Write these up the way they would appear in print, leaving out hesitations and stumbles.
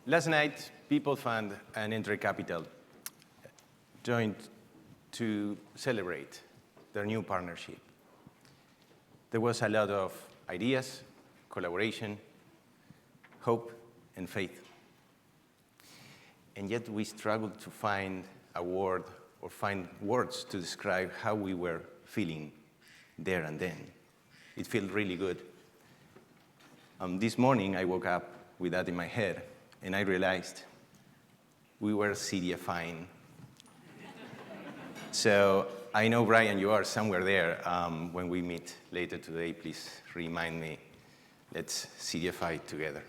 Last night, PeopleFund and Enter Capital joined to celebrate their new partnership. There was a lot of ideas, collaboration, hope, and faith. And yet we struggled to find a word or find words to describe how we were feeling there and then. It felt really good. This morning, I woke up with that in my head, and I realized we were CDFIing. So I know, Brian, you are somewhere there. When we meet later today, please remind me. Let's CDFI together.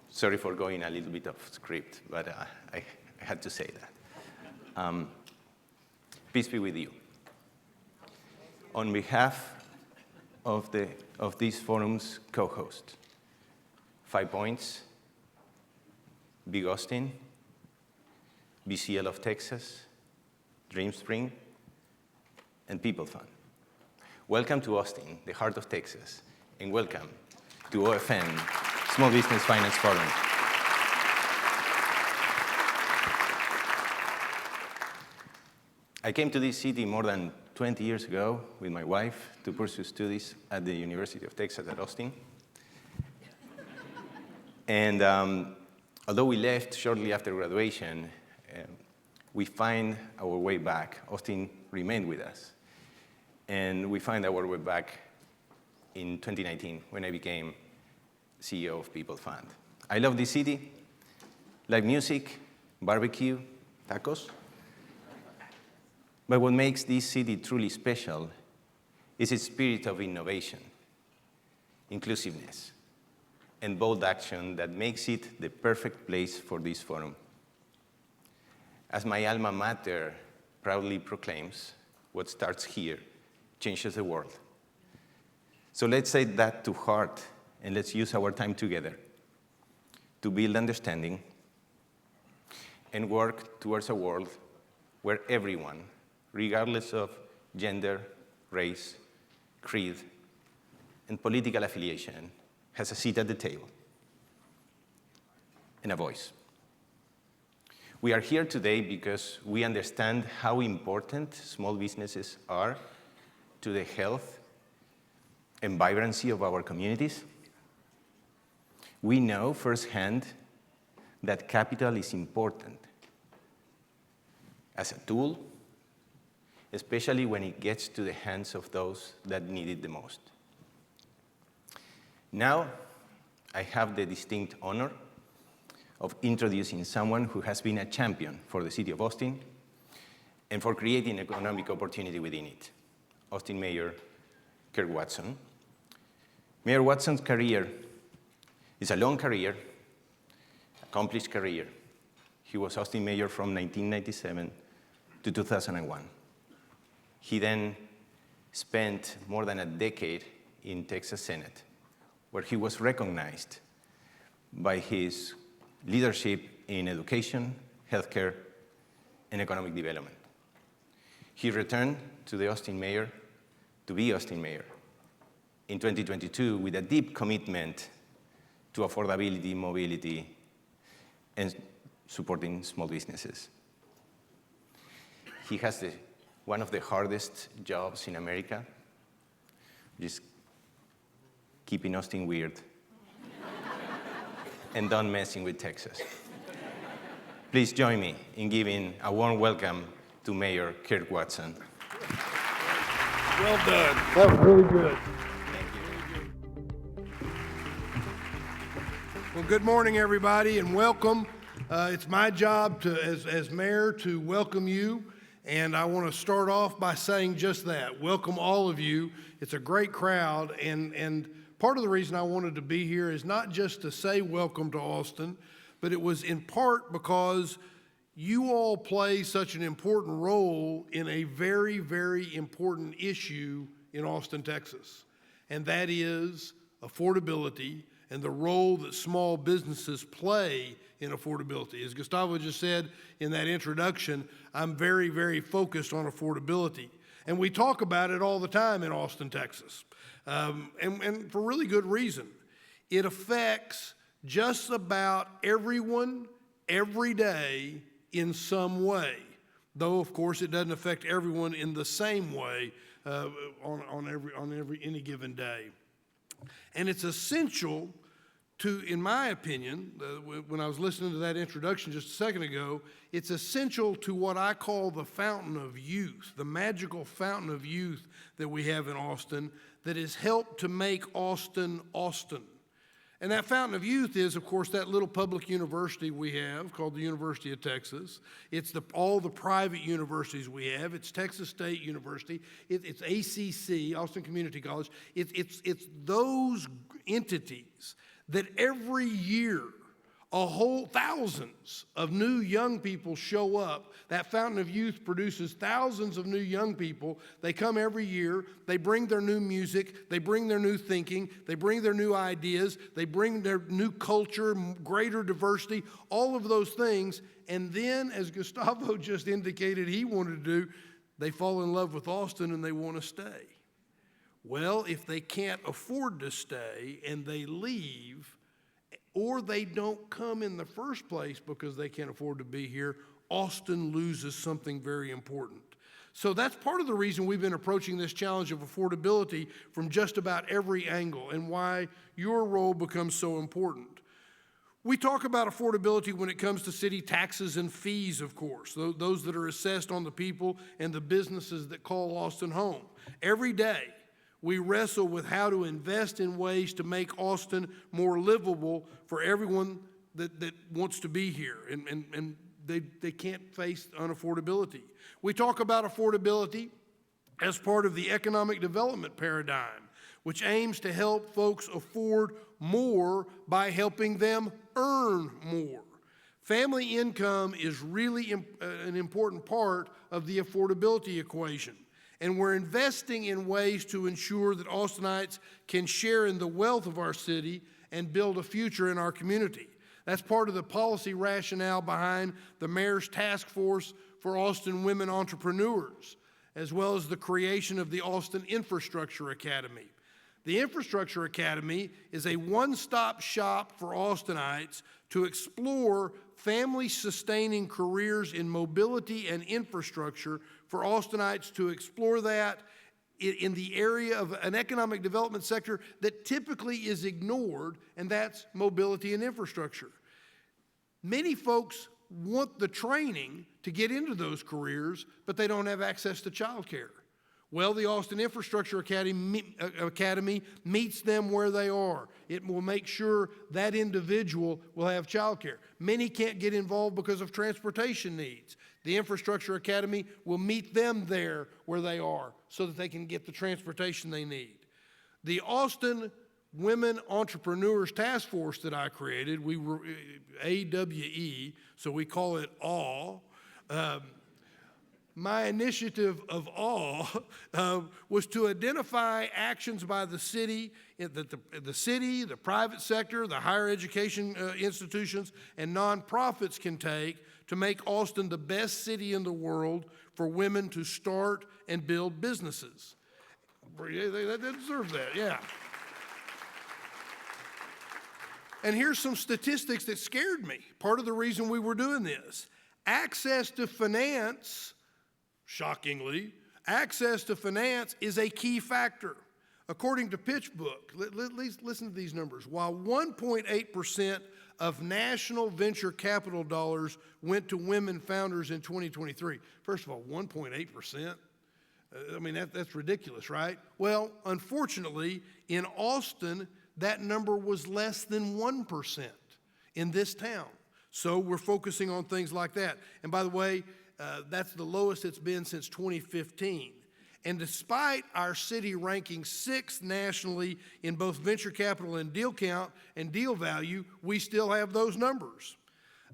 Sorry for going a little bit off script, but I had to say that. Peace be with you. On behalf of this forum's co-host, 5 Points, Big Austin, BCL of Texas, DreamSpring, and PeopleFund. Welcome to Austin, the heart of Texas, and welcome to OFN, Small Business Finance Forum. I came to this city more than 20 years ago with my wife to pursue studies at the University of Texas at Austin. And although we left shortly after graduation, we find our way back. Austin remained with us. And we find our way back in 2019 when I became CEO of PeopleFund. I love this city, live music, barbecue, tacos. But what makes this city truly special is its spirit of innovation, inclusiveness, and bold action that makes it the perfect place for this forum. As my alma mater proudly proclaims, what starts here changes the world. So let's take that to heart, and let's use our time together to build understanding and work towards a world where everyone, regardless of gender, race, creed, and political affiliation, has a seat at the table and a voice. We are here today because we understand how important small businesses are to the health and vibrancy of our communities. We know firsthand that capital is important as a tool, especially when it gets to the hands of those that need it the most. Now, I have the distinct honor of introducing someone who has been a champion for the city of Austin and for creating economic opportunity within it, Austin Mayor Kirk Watson. Mayor Watson's career is a long career, accomplished career. He was Austin Mayor from 1997 to 2001. He then spent more than a decade in Texas Senate, where he was recognized by his leadership in education, healthcare, and economic development. He returned to the Austin Mayor to be Austin Mayor in 2022 with a deep commitment to affordability, mobility, and supporting small businesses. He has one of the hardest jobs in America, just keeping Austin weird and done messing with Texas. Please join me in giving a warm welcome to Mayor Kirk Watson. Well done. That was really good. Thank you. Well, good morning, everybody, and welcome. It's my job to, as mayor, to welcome you. And I want to start off by saying just that. Welcome all of you. It's a great crowd, and part of the reason I wanted to be here is not just to say welcome to Austin, but it was in part because you all play such an important role in a very, very important issue in Austin, Texas, and that is affordability and the role that small businesses play in affordability. As Gustavo just said in that introduction, I'm very, very focused on affordability. And we talk about it all the time in Austin, Texas, and for really good reason. It affects just about everyone, every day, in some way. Though, of course, it doesn't affect everyone in the same way on any given day. And it's essential to, in my opinion, when I was listening to that introduction just a second ago, it's essential to what I call the fountain of youth, the magical fountain of youth that we have in Austin that has helped to make Austin, Austin. And that fountain of youth is, of course, that little public university we have called the University of Texas. It's all the private universities we have. It's Texas State University. It's ACC, Austin Community College. It's those entities that every year thousands of new young people show up. That fountain of youth produces thousands of new young people. They come every year. They bring their new music. They bring their new thinking. They bring their new ideas. They bring their new culture, greater diversity, all of those things. And then, as Gustavo just indicated he wanted to do, they fall in love with Austin and they want to stay. Well, if they can't afford to stay and they leave, or they don't come in the first place because they can't afford to be here, Austin loses something very important. So that's part of the reason we've been approaching this challenge of affordability from just about every angle and why your role becomes so important. We talk about affordability when it comes to city taxes and fees, of course, those that are assessed on the people and the businesses that call Austin home. Every day, we wrestle with how to invest in ways to make Austin more livable for everyone that wants to be here, and they can't face unaffordability. We talk about affordability as part of the economic development paradigm, which aims to help folks afford more by helping them earn more. Family income is really an important part of the affordability equation. And we're investing in ways to ensure that Austinites can share in the wealth of our city and build a future in our community. That's part of the policy rationale behind the Mayor's Task Force for Austin Women Entrepreneurs, as well as the creation of the Austin Infrastructure Academy. The Infrastructure Academy is a one-stop shop for Austinites to explore family-sustaining careers in mobility and infrastructure, for Austinites to explore that in the area of an economic development sector that typically is ignored, and that's mobility and infrastructure. Many folks want the training to get into those careers, but they don't have access to childcare. Well, the Austin Infrastructure Academy meets them where they are. It will make sure that individual will have childcare. Many can't get involved because of transportation needs. The Infrastructure Academy will meet them there where they are so that they can get the transportation they need. The Austin Women Entrepreneurs Task Force that I created, we were AWE, so we call it AW. My initiative of AW was to identify actions by the city, the private sector, the higher education institutions, and nonprofits can take to make Austin the best city in the world for women to start and build businesses. They deserve that, yeah. And here's some statistics that scared me. Part of the reason we were doing this. Access to finance, shockingly, access to finance is a key factor. According to PitchBook, listen to these numbers. While 1.8% of national venture capital dollars went to women founders in 2023. First of all, 1.8%? I mean, that's ridiculous, right? Well, unfortunately, in Austin, that number was less than 1% in this town. So we're focusing on things like that. And by the way, that's the lowest it's been since 2015. And despite our city ranking 6th nationally in both venture capital and deal count and deal value, we still have those numbers.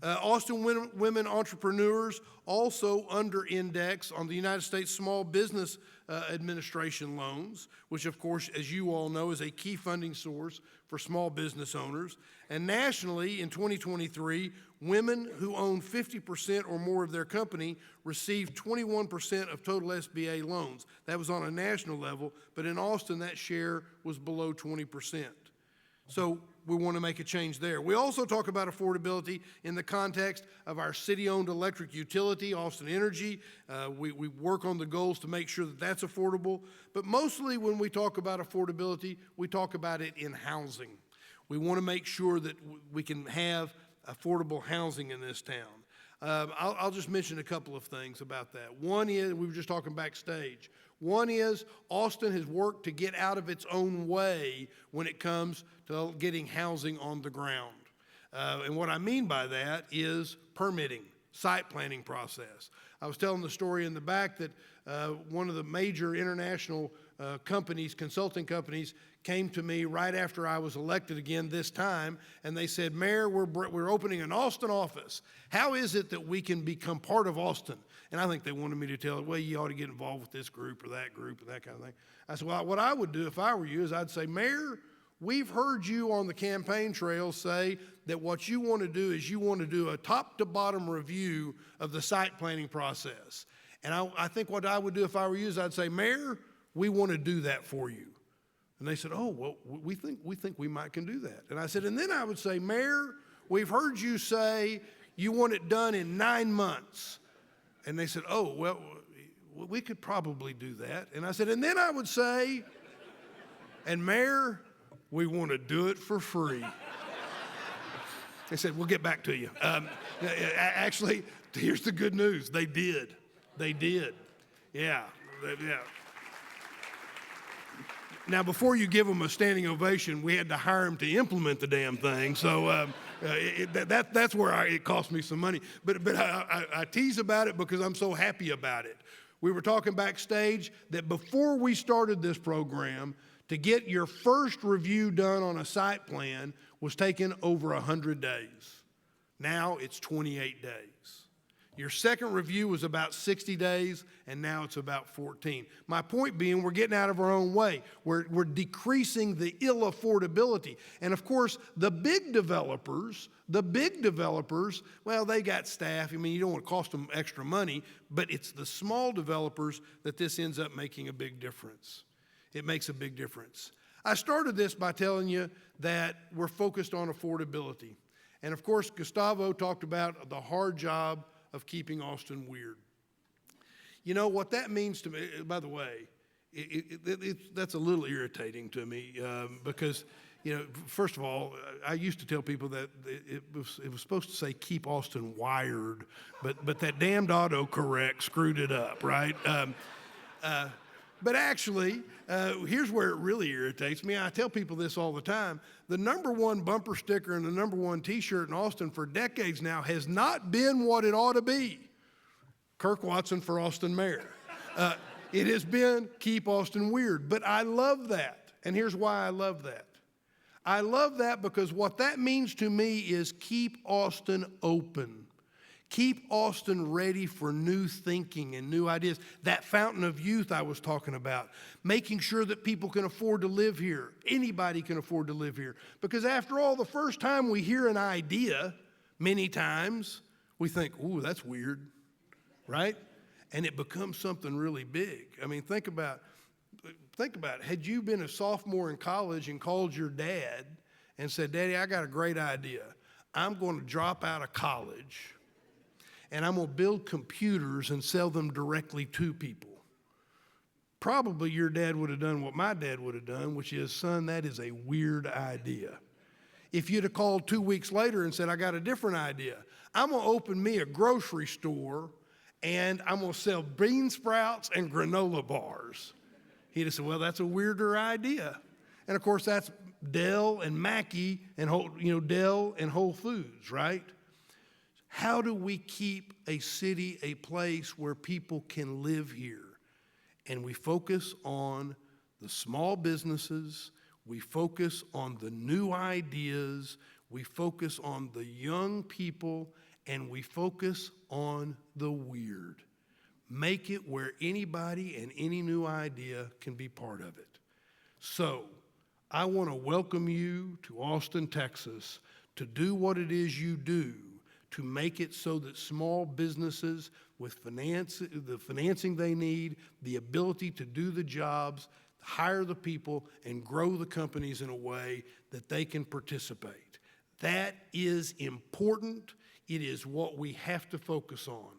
Austin women entrepreneurs also under-index on the United States Small Business Administration loans, which of course, as you all know, is a key funding source for small business owners. And nationally, in 2023, women who own 50% or more of their company received 21% of total SBA loans. That was on a national level, but in Austin, that share was below 20%. So want to make a change there. We also talk about affordability in the context of our city-owned electric utility, Austin Energy. We work on the goals to make sure that that's affordable. But mostly when we talk about affordability, we talk about it in housing. We want to make sure that we can have affordable housing in this town. I'll just mention a couple of things about that. One is, we were just talking backstage. One is Austin has worked to get out of its own way when it comes to getting housing on the ground. And what I mean by that is permitting, site planning process. I was telling the story in the back that one of the major international companies, consulting companies, came to me right after I was elected again this time, and they said, Mayor, we're opening an Austin office. How is it that we can become part of Austin? And I think they wanted me to tell it, well, you ought to get involved with this group or that kind of thing. I said, well, what I would do if I were you is I'd say, Mayor, we've heard you on the campaign trail say that what you want to do is you want to do a top-to-bottom review of the site planning process. And I think what I would do if I were you is I'd say, Mayor, we want to do that for you. And they said, oh, well, we think we might can do that. And I said, and then I would say, Mayor, we've heard you say you want it done in 9 months. And they said, oh, well, we could probably do that. And I said, and then I would say, and Mayor, we want to do it for free. They said, we'll get back to you. Actually, here's the good news. They did. They did. Yeah. Now, before you give them a standing ovation, we had to hire them to implement the damn thing. So that's where it cost me some money. But I tease about it because I'm so happy about it. We were talking backstage that before we started this program, to get your first review done on a site plan was taking over 100 days. Now it's 28 days. Your second review was about 60 days, and now it's about 14. My point being, we're getting out of our own way. We're decreasing the ill affordability. And of course, the big developers, well, they got staff. I mean, you don't want to cost them extra money, but it's the small developers that this ends up making a big difference. It makes a big difference. I started this by telling you that we're focused on affordability. And of course, Gustavo talked about the hard job of keeping Austin weird. You know what that means to me, by the way, that's a little irritating to me because, you know, first of all, I used to tell people that it was supposed to say keep Austin wired, but that damned autocorrect screwed it up, right? But actually, here's where it really irritates me. I tell people this all the time. The #1 bumper sticker and the #1 T-shirt in Austin for decades now has not been what it ought to be. Kirk Watson for Austin mayor. It has been keep Austin weird. But I love that. And here's why I love that. I love that because what that means to me is keep Austin open. Keep Austin ready for new thinking and new ideas. That fountain of youth I was talking about. Making sure that people can afford to live here. Anybody can afford to live here. Because after all, the first time we hear an idea, many times, we think, ooh, that's weird, right? And it becomes something really big. I mean, think about it. Had you been a sophomore in college and called your dad and said, Daddy, I got a great idea. I'm going to drop out of college and I'm going to build computers and sell them directly to people. Probably your dad would have done what my dad would have done, which is, son, that is a weird idea. If you'd have called 2 weeks later and said, I got a different idea. I'm going to open me a grocery store and I'm going to sell bean sprouts and granola bars. He'd have said, well, that's a weirder idea. And of course, that's Dell and Mackey and Dell and Whole Foods, right? How do we keep a city a place where people can live here? And we focus on the small businesses, we focus on the new ideas, we focus on the young people, and we focus on the weird. Make it where anybody and any new idea can be part of it. So, I want to welcome you to Austin, Texas, to do what it is you do, to make it so that small businesses with the financing they need, the ability to do the jobs, hire the people and grow the companies in a way that they can participate. That is important. It is what we have to focus on.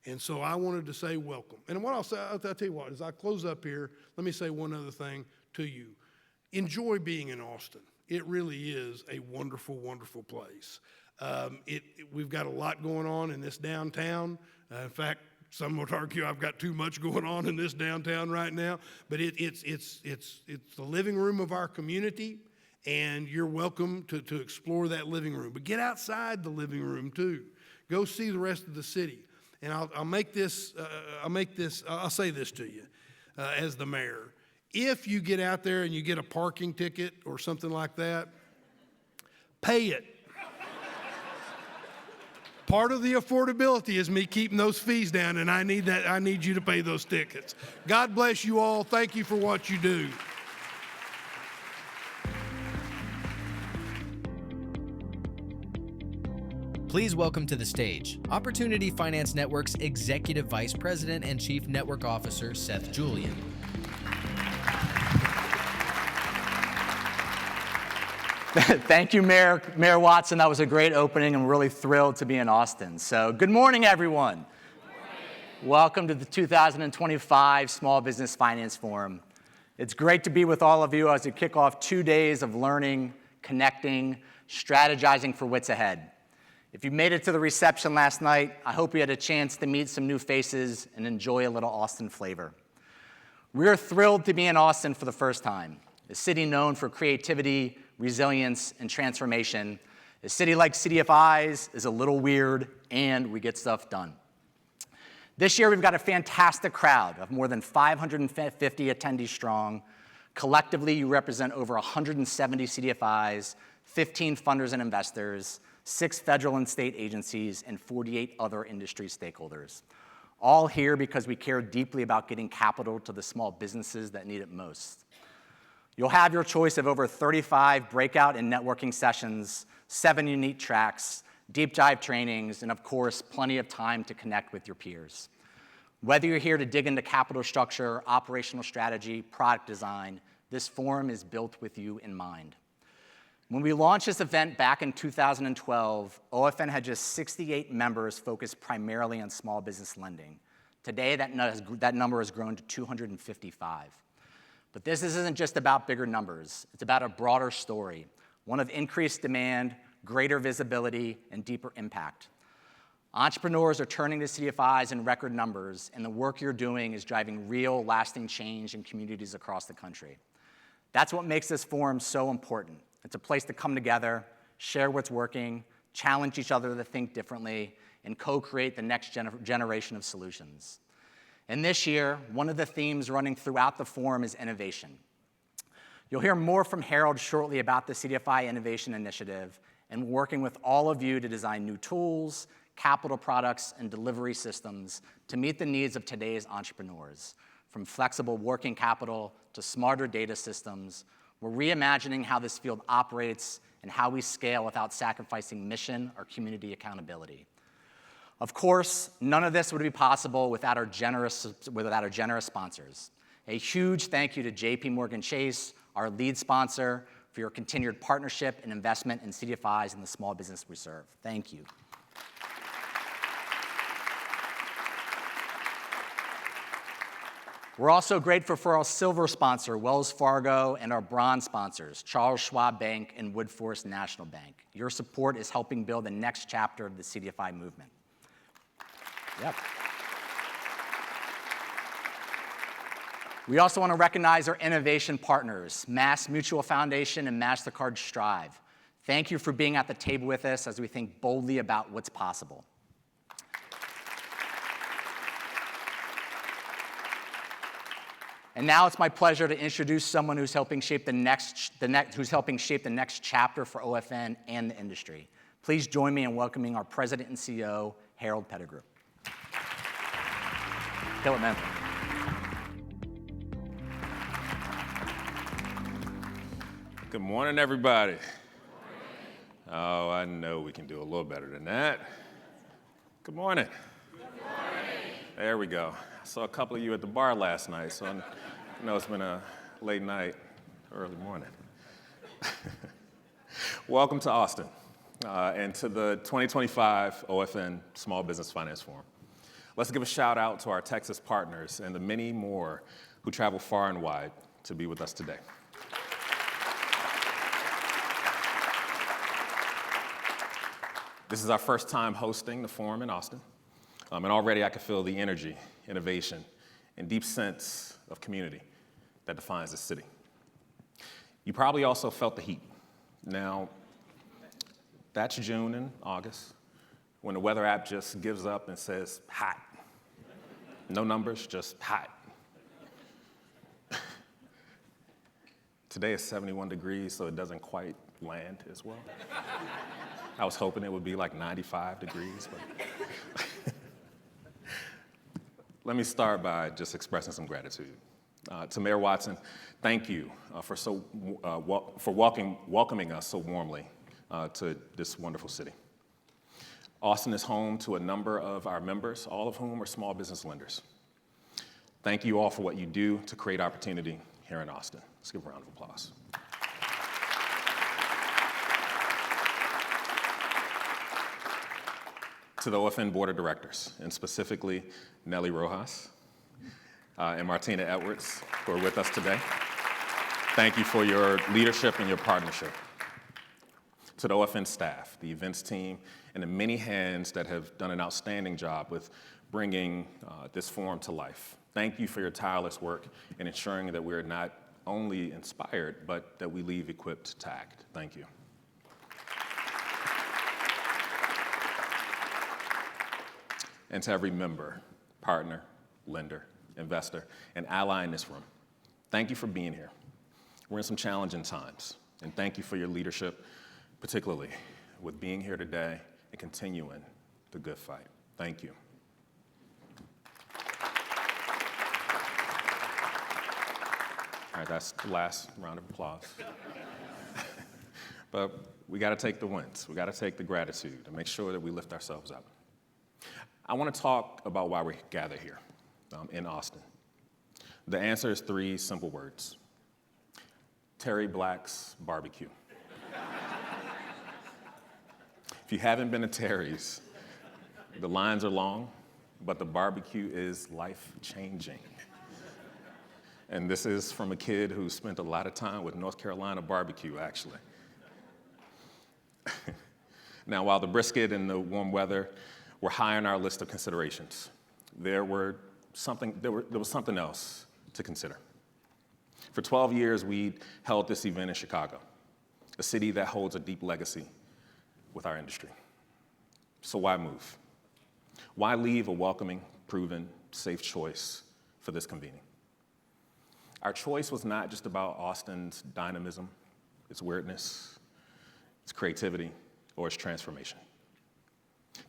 And so I wanted to say welcome. And what I'll say, I'll tell you what, as I close up here, let me say one other thing to you. Enjoy being in Austin. It really is a wonderful, wonderful place. We've got a lot going on in this downtown. In fact, some would argue I've got too much going on in this downtown right now. But it's the living room of our community, and you're welcome to explore that living room. But get outside the living room too. Go see the rest of the city. And I'll say this to you as the mayor. If you get out there and you get a parking ticket or something like that, pay it. Part of the affordability is me keeping those fees down, and I need you to pay those tickets. God bless you all. Thank you for what you do. Please welcome to the stage Opportunity Finance Network's Executive Vice President and Chief Network Officer, Seth Julyan. Thank you, Mayor Watson. That was a great opening. I'm really thrilled to be in Austin. So good morning, everyone. Good morning. Welcome to the 2025 Small Business Finance Forum. It's great to be with all of you as we kick off 2 days of learning, connecting, strategizing for what's ahead. If you made it to the reception last night, I hope you had a chance to meet some new faces and enjoy a little Austin flavor. We're thrilled to be in Austin for the first time, a city known for creativity, resilience, and transformation. A city like CDFIs is a little weird, and we get stuff done. This year, we've got a fantastic crowd of more than 550 attendees strong. Collectively, you represent over 170 CDFIs, 15 funders and investors, 6 federal and state agencies, and 48 other industry stakeholders. All here because we care deeply about getting capital to the small businesses that need it most. You'll have your choice of over 35 breakout and networking sessions, 7 unique tracks, deep dive trainings, and of course, plenty of time to connect with your peers. Whether you're here to dig into capital structure, operational strategy, product design, this forum is built with you in mind. When we launched this event back in 2012, OFN had just 68 members focused primarily on small business lending. Today, that number has grown to 255. But this isn't just about bigger numbers. It's about a broader story, one of increased demand, greater visibility, and deeper impact. Entrepreneurs are turning to CDFIs in record numbers, and the work you're doing is driving real, lasting change in communities across the country. That's what makes this forum so important. It's a place to come together, share what's working, challenge each other to think differently, and co-create the next generation of solutions. And this year, one of the themes running throughout the forum is innovation. You'll hear more from Harold shortly about the CDFI Innovation Initiative and working with all of you to design new tools, capital products, and delivery systems to meet the needs of today's entrepreneurs. From flexible working capital to smarter data systems, we're reimagining how this field operates and how we scale without sacrificing mission or community accountability. Of course, none of this would be possible without our generous sponsors. A huge thank you to JPMorgan Chase, our lead sponsor, for your continued partnership and investment in CDFIs and the small business we serve. Thank you. We're also grateful for our silver sponsor, Wells Fargo, and our bronze sponsors, Charles Schwab Bank and Woodforest National Bank. Your support is helping build the next chapter of the CDFI movement. Yep. We also want to recognize our innovation partners, Mass Mutual Foundation and MasterCard Strive. Thank you for being at the table with us as we think boldly about what's possible. And now it's my pleasure to introduce someone who's helping shape the next chapter for OFN and the industry. Please join me in welcoming our President and CEO, Harold Pettigrew. Kill it, man. Good morning, everybody. Oh, I know we can do a little better than that. Good morning. Good morning. There we go. I saw a couple of you at the bar last night, so I know it's been a late night, early morning. Welcome to Austin and to the 2025 OFN Small Business Finance Forum. Let's give a shout out to our Texas partners and the many more who travel far and wide to be with us today. This is our first time hosting the forum in Austin, and already I can feel the energy, innovation, and deep sense of community that defines this city. You probably also felt the heat. Now, that's June and August, when the weather app just gives up and says, hot. No numbers, just hot. Today is 71 degrees, so it doesn't quite land as well. I was hoping it would be like 95 degrees, but let me start by just expressing some gratitude. To Mayor Watson, thank you for welcoming us so warmly to this wonderful city. Austin is home to a number of our members, all of whom are small business lenders. Thank you all for what you do to create opportunity here in Austin. Let's give a round of applause. To the OFN Board of Directors, and specifically Nelly Rojas and Martina Edwards, who are with us today. Thank you for your leadership and your partnership. To the OFN staff, the events team, and the many hands that have done an outstanding job with bringing this forum to life. Thank you for your tireless work in ensuring that we're not only inspired, but that we leave equipped to act. Thank you. And to every member, partner, lender, investor, and ally in this room, thank you for being here. We're in some challenging times, and thank you for your leadership, particularly with being here today and continuing the good fight. Thank you. All right, that's the last round of applause. But we got to take the wins. We got to take the gratitude and make sure that we lift ourselves up. I want to talk about why we gather here in Austin. The answer is 3 simple words. Terry Black's barbecue. If you haven't been to Terry's, the lines are long, but the barbecue is life-changing. And this is from a kid who spent a lot of time with North Carolina barbecue, actually. Now, while the brisket and the warm weather were high on our list of considerations, there was something else to consider. For 12 years, we held this event in Chicago, a city that holds a deep legacy with our industry. So why move? Why leave a welcoming, proven, safe choice for this convening? Our choice was not just about Austin's dynamism, its weirdness, its creativity, or its transformation.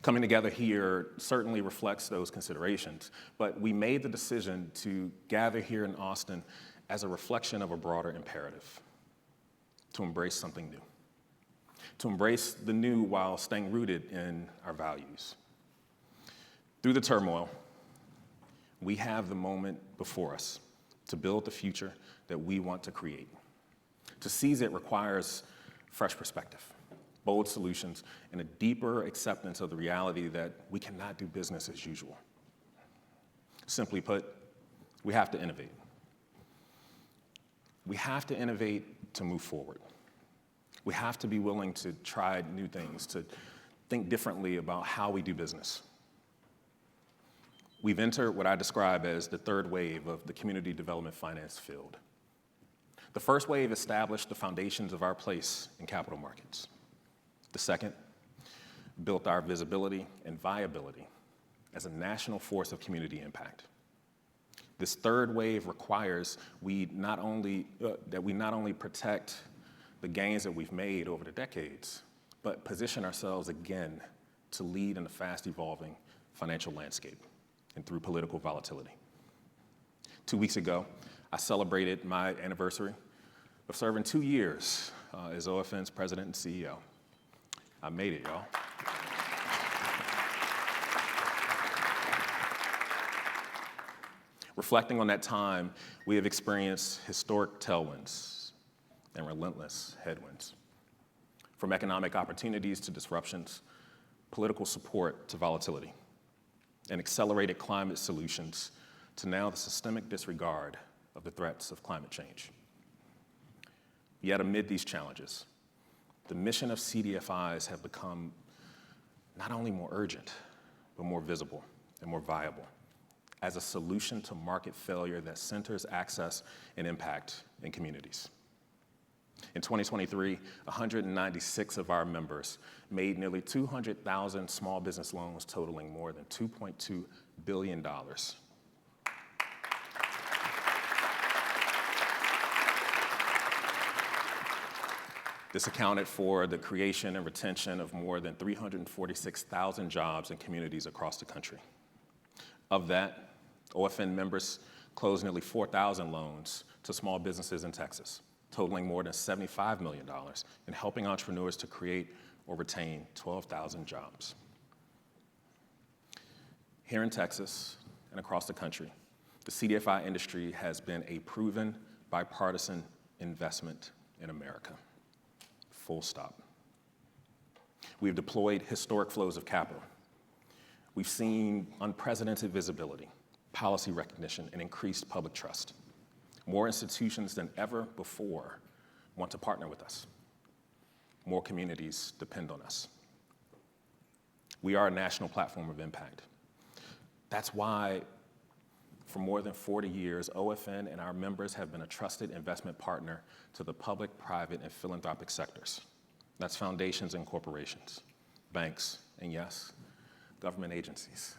Coming together here certainly reflects those considerations, but we made the decision to gather here in Austin as a reflection of a broader imperative, to embrace something new, to embrace the new while staying rooted in our values. Through the turmoil, we have the moment before us to build the future that we want to create. To seize it requires fresh perspective, bold solutions, and a deeper acceptance of the reality that we cannot do business as usual. Simply put, we have to innovate. We have to innovate to move forward. We have to be willing to try new things, to think differently about how we do business. We've entered what I describe as the third wave of the community development finance field. The first wave established the foundations of our place in capital markets. The second built our visibility and viability as a national force of community impact. This third wave requires that we not only protect the gains that we've made over the decades, but position ourselves again to lead in a fast-evolving financial landscape and through political volatility. 2 weeks ago, I celebrated my anniversary of serving 2 years as OFN's president and CEO. I made it, y'all. Reflecting on that time, we have experienced historic tailwinds and relentless headwinds. From economic opportunities to disruptions, political support to volatility, and accelerated climate solutions to now the systemic disregard of the threats of climate change. Yet amid these challenges, the mission of CDFIs have become not only more urgent, but more visible and more viable as a solution to market failure that centers access and impact in communities. In 2023, 196 of our members made nearly 200,000 small business loans totaling more than $2.2 billion. This accounted for the creation and retention of more than 346,000 jobs in communities across the country. Of that, OFN members closed nearly 4,000 loans to small businesses in Texas, totaling more than $75 million, and helping entrepreneurs to create or retain 12,000 jobs. Here in Texas and across the country, the CDFI industry has been a proven bipartisan investment in America. Full stop. We've deployed historic flows of capital. We've seen unprecedented visibility, policy recognition, and increased public trust. More institutions than ever before want to partner with us. More communities depend on us. We are a national platform of impact. That's why, for more than 40 years, OFN and our members have been a trusted investment partner to the public, private, and philanthropic sectors. That's foundations and corporations, banks, and yes, government agencies.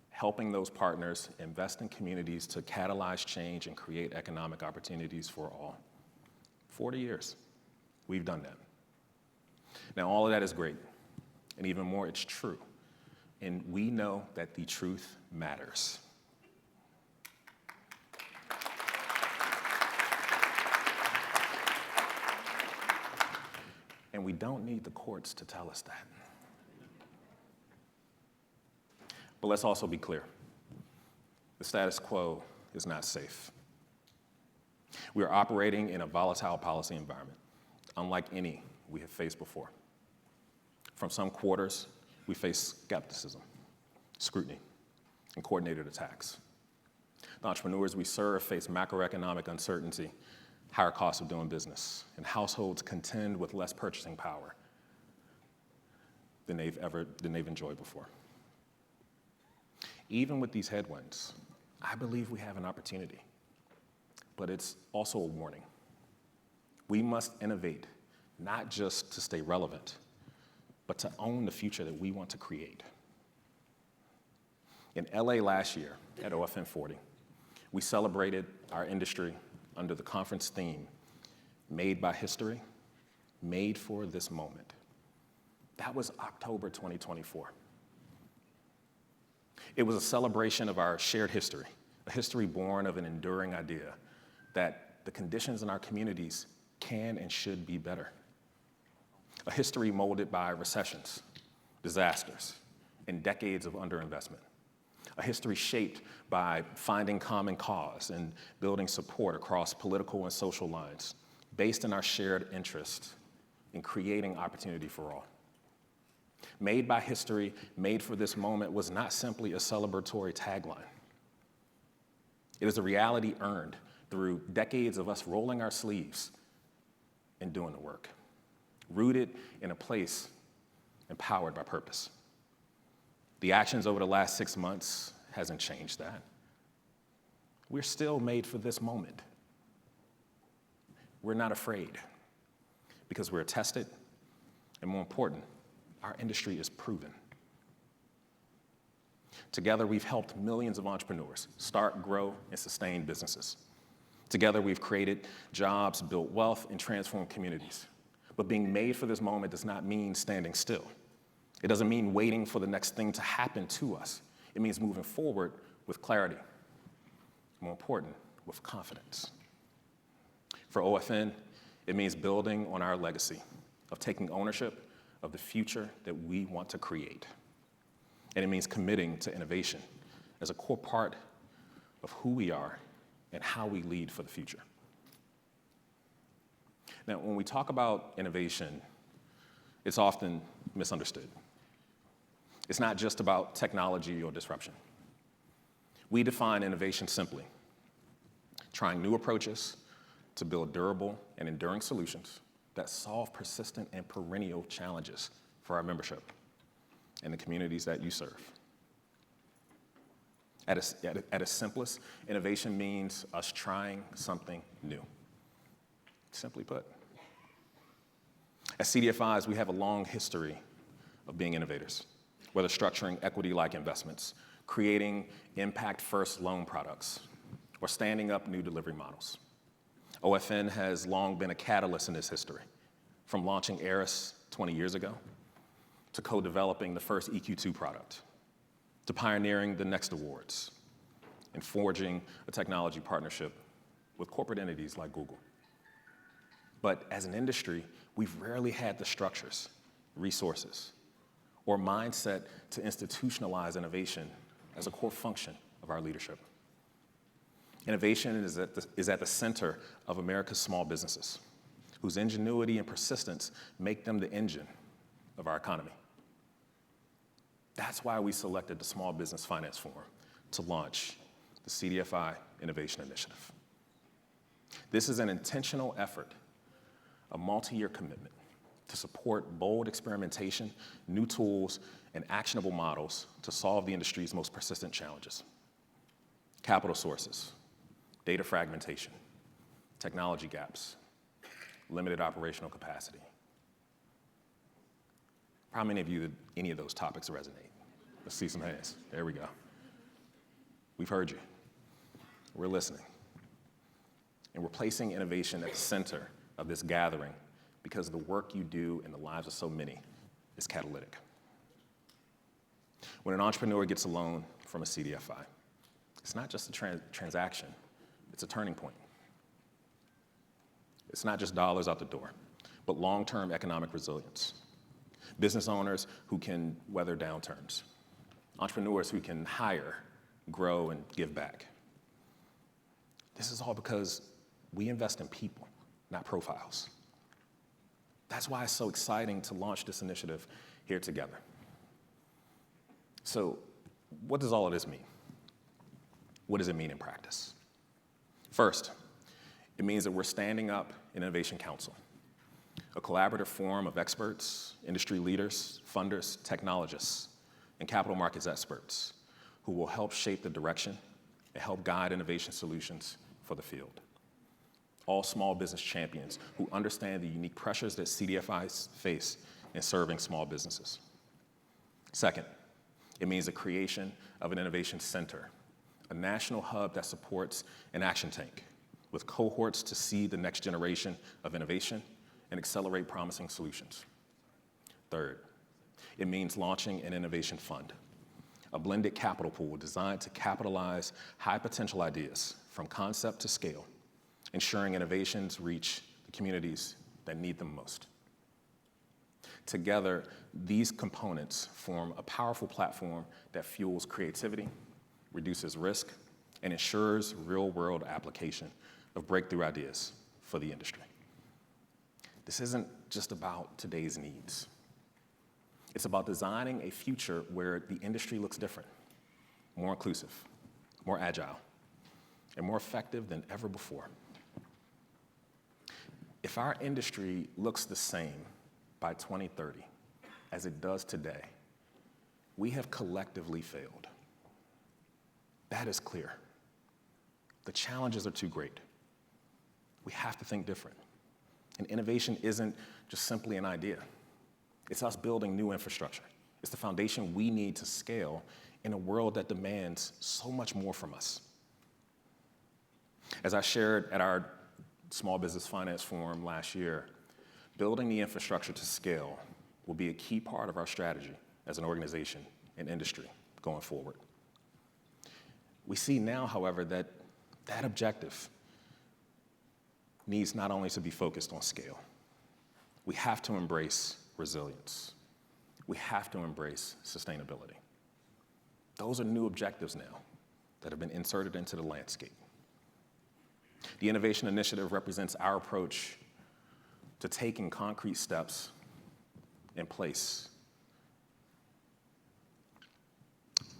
Helping those partners invest in communities to catalyze change and create economic opportunities for all. 40 years, we've done that. Now, all of that is great, and even more, it's true. And we know that the truth matters. And we don't need the courts to tell us that. But let's also be clear. The status quo is not safe. We are operating in a volatile policy environment, unlike any we have faced before. From some quarters, we face skepticism, scrutiny, and coordinated attacks. The entrepreneurs we serve face macroeconomic uncertainty, higher costs of doing business, and households contend with less purchasing power than they've enjoyed before. Even with these headwinds, I believe we have an opportunity, but it's also a warning. We must innovate, not just to stay relevant, but to own the future that we want to create. In LA last year at OFN 40, we celebrated our industry under the conference theme, Made by History, Made for This Moment. That was October 2024. It was a celebration of our shared history, a history born of an enduring idea that the conditions in our communities can and should be better. A history molded by recessions, disasters, and decades of underinvestment. A history shaped by finding common cause and building support across political and social lines, based in our shared interest in creating opportunity for all. Made by History, Made for This Moment was not simply a celebratory tagline. It is a reality earned through decades of us rolling our sleeves and doing the work, rooted in a place empowered by purpose. The actions over the last 6 months hasn't changed that. We're still made for this moment. We're not afraid because we're tested, and more important, our industry is proven. Together, we've helped millions of entrepreneurs start, grow, and sustain businesses. Together, we've created jobs, built wealth, and transformed communities. But being made for this moment does not mean standing still. It doesn't mean waiting for the next thing to happen to us. It means moving forward with clarity. More important, with confidence. For OFN, it means building on our legacy of taking ownership of the future that we want to create. And it means committing to innovation as a core part of who we are and how we lead for the future. Now, when we talk about innovation, it's often misunderstood. It's not just about technology or disruption. We define innovation simply: trying new approaches to build durable and enduring solutions that solve persistent and perennial challenges for our membership and the communities that you serve. At its simplest, innovation means us trying something new. Simply put. At CDFIs, we have a long history of being innovators, whether structuring equity-like investments, creating impact-first loan products, or standing up new delivery models. OFN has long been a catalyst in this history, from launching Eris 20 years ago, to co-developing the first EQ2 product, to pioneering the Next Awards, and forging a technology partnership with corporate entities like Google. But as an industry, we've rarely had the structures, resources, or mindset to institutionalize innovation as a core function of our leadership. Innovation is at the center of America's small businesses, whose ingenuity and persistence make them the engine of our economy. That's why we selected the Small Business Finance Forum to launch the CDFI Innovation Initiative. This is an intentional effort, a multi-year commitment to support bold experimentation, new tools, and actionable models to solve the industry's most persistent challenges: capital sources, data fragmentation, technology gaps, limited operational capacity. How many of you, any of those topics resonate? Let's see some hands. There we go. We've heard you. We're listening. And we're placing innovation at the center of this gathering because the work you do in the lives of so many is catalytic. When an entrepreneur gets a loan from a CDFI, it's not just a transaction, it's a turning point. It's not just dollars out the door, but long-term economic resilience. Business owners who can weather downturns. Entrepreneurs who can hire, grow, and give back. This is all because we invest in people, not profiles. That's why it's so exciting to launch this initiative here together. So, what does all of this mean? What does it mean in practice? First, it means that we're standing up an Innovation Council, a collaborative forum of experts, industry leaders, funders, technologists, and capital markets experts who will help shape the direction and help guide innovation solutions for the field. All small business champions who understand the unique pressures that CDFIs face in serving small businesses. Second, it means the creation of an innovation center, a national hub that supports an action tank with cohorts to seed the next generation of innovation and accelerate promising solutions. Third, it means launching an innovation fund, a blended capital pool designed to capitalize high potential ideas from concept to scale, ensuring innovations reach the communities that need them most. Together, these components form a powerful platform that fuels creativity, reduces risk, and ensures real-world application of breakthrough ideas for the industry. This isn't just about today's needs. It's about designing a future where the industry looks different, more inclusive, more agile, and more effective than ever before. If our industry looks the same by 2030 as it does today, we have collectively failed. That is clear. The challenges are too great. We have to think different. And innovation isn't just simply an idea. It's us building new infrastructure. It's the foundation we need to scale in a world that demands so much more from us. As I shared at our Small Business Finance Forum last year, building the infrastructure to scale will be a key part of our strategy as an organization and industry going forward. We see now, however, that that objective needs not only to be focused on scale. We have to embrace resilience. We have to embrace sustainability. Those are new objectives now that have been inserted into the landscape. The Innovation Initiative represents our approach to taking concrete steps in place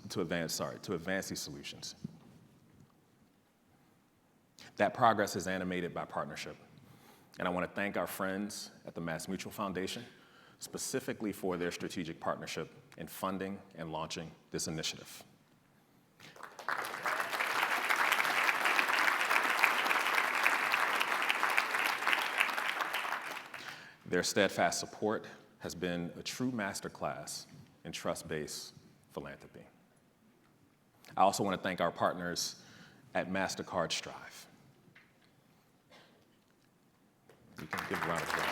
to advance these solutions. That progress is animated by partnership. And I want to thank our friends at the MassMutual Foundation specifically for their strategic partnership in funding and launching this initiative. Their steadfast support has been a true masterclass in trust-based philanthropy. I also want to thank our partners at MasterCard Strive. You can give a round of applause.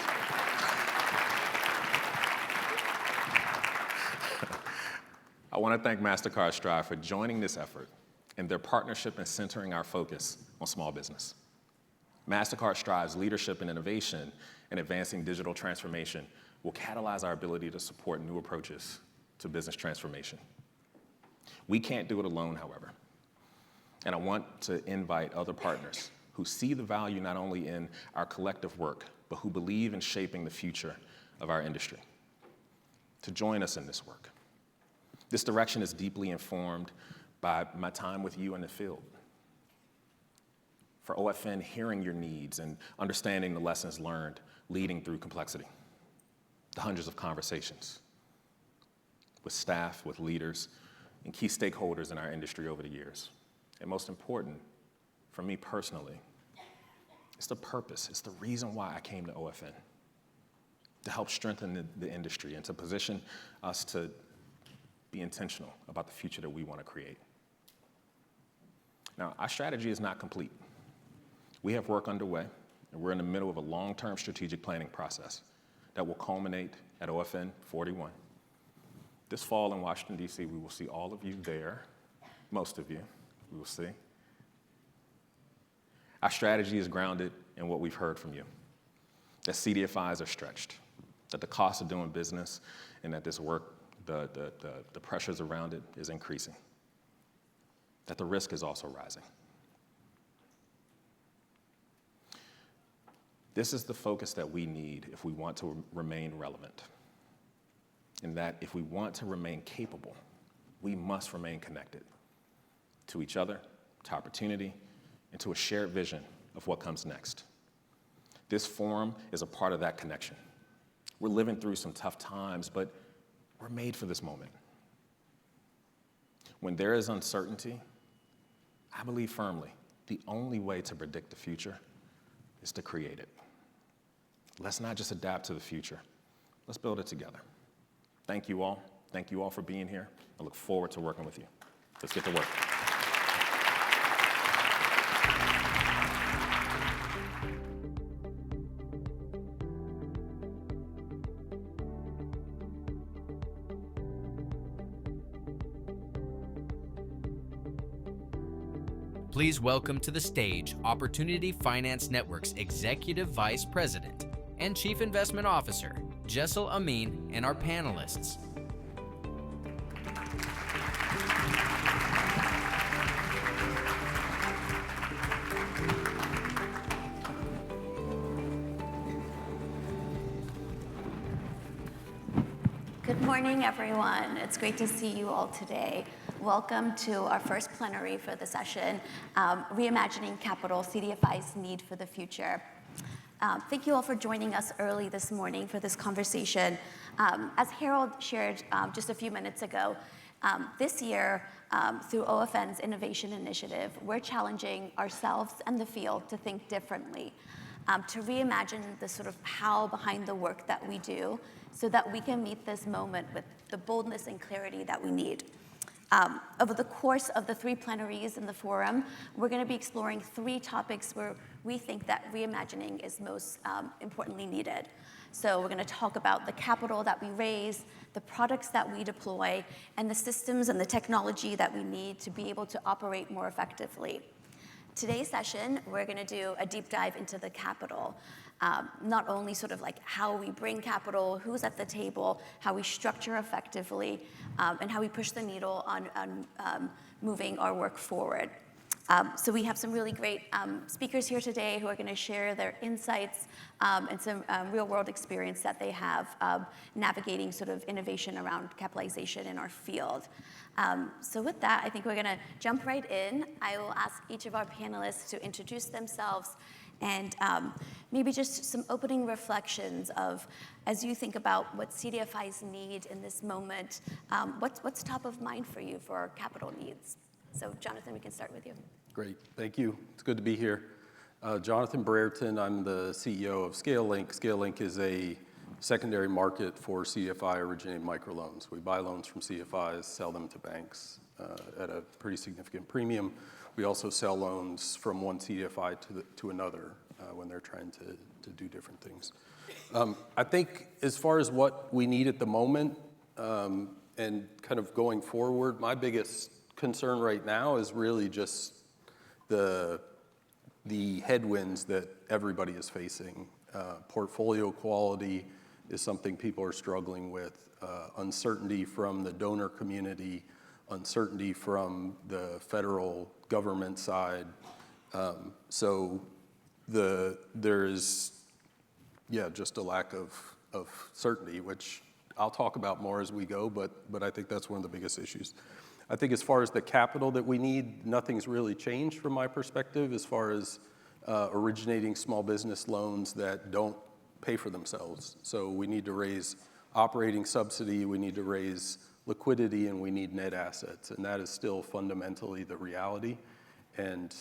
I want to thank MasterCard Strive for joining this effort and their partnership in centering our focus on small business. MasterCard Strive's leadership and innovation in advancing digital transformation will catalyze our ability to support new approaches to business transformation. We can't do it alone, however, and I want to invite other partners who see the value not only in our collective work, but who believe in shaping the future of our industry to join us in this work. This direction is deeply informed by my time with you in the field. For OFN, hearing your needs and understanding the lessons learned leading through complexity. The hundreds of conversations with staff, with leaders, and key stakeholders in our industry over the years. And most important, for me personally, it's the purpose, it's the reason why I came to OFN, to help strengthen the industry and to position us to be intentional about the future that we want to create. Now, our strategy is not complete. We have work underway, and we're in the middle of a long-term strategic planning process that will culminate at OFN 41. This fall in Washington, D.C., we will see all of you there, most of you, we will see. Our strategy is grounded in what we've heard from you, that CDFIs are stretched, that the cost of doing business and that this work, the pressures around it is increasing, that the risk is also rising. This is the focus that we need if we want to remain relevant. And that if we want to remain capable, we must remain connected to each other, to opportunity, and to a shared vision of what comes next. This forum is a part of that connection. We're living through some tough times, but we're made for this moment. When there is uncertainty, I believe firmly the only way to predict the future is to create it. Let's not just adapt to the future. Let's build it together. Thank you all. Thank you all for being here. I look forward to working with you. Let's get to work. Please welcome to the stage Opportunity Finance Network's Executive Vice President and Chief Investment Officer, Jessel Amin, and our panelists. Good morning, everyone. It's great to see you all today. Welcome to our first plenary for the session, Reimagining Capital, CDFIs Need for the Future. Thank you all for joining us early this morning for this conversation. As Harold shared just a few minutes ago, this year, through OFN's Innovation Initiative, we're challenging ourselves and the field to think differently, to reimagine the sort of how behind the work that we do so that we can meet this moment with the boldness and clarity that we need. Over the course of the 3 plenaries in the forum, we're going to be exploring 3 topics where we think that reimagining is most importantly needed. So we're going to talk about the capital that we raise, the products that we deploy, and the systems and the technology that we need to be able to operate more effectively. Today's session, we're going to do a deep dive into the capital. Not only sort of like how we bring capital, who's at the table, how we structure effectively, and how we push the needle on moving our work forward. So we have some really great speakers here today who are going to share their insights and some real-world experience that they have navigating sort of innovation around capitalization in our field. So with that, I think we're going to jump right in. I will ask each of our panelists to introduce themselves and maybe just some opening reflections of, as you think about what CDFIs need in this moment, what's top of mind for you for capital needs? So Jonathan, we can start with you. Great, thank you. It's good to be here. Jonathan Brereton, I'm the CEO of ScaleLink. ScaleLink is a secondary market for CDFI originated microloans. We buy loans from CDFIs, sell them to banks at a pretty significant premium. We also sell loans from one CDFI to another when they're trying to do different things. I think as far as what we need at the moment and kind of going forward, my biggest concern right now is really just the headwinds that everybody is facing. Portfolio quality is something people are struggling with. Uncertainty from the donor community, uncertainty from the federal government side. So there's just a lack of certainty, which I'll talk about more as we go, but I think that's one of the biggest issues. I think as far as the capital that we need, nothing's really changed from my perspective as far as originating small business loans that don't pay for themselves. So we need to raise operating subsidy, we need to raise liquidity, and we need net assets. And that is still fundamentally the reality, and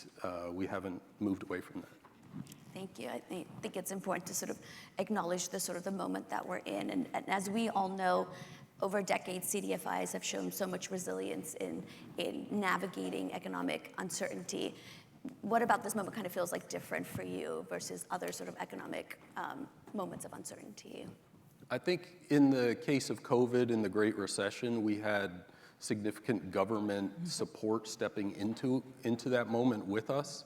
we haven't moved away from that. Thank you. I think it's important to sort of acknowledge the moment that we're in. And as we all know, over decades, CDFIs have shown so much resilience in navigating economic uncertainty. What about this moment kind of feels like different for you versus other sort of economic moments of uncertainty? I think in the case of COVID and the Great Recession, we had significant government support stepping into that moment with us.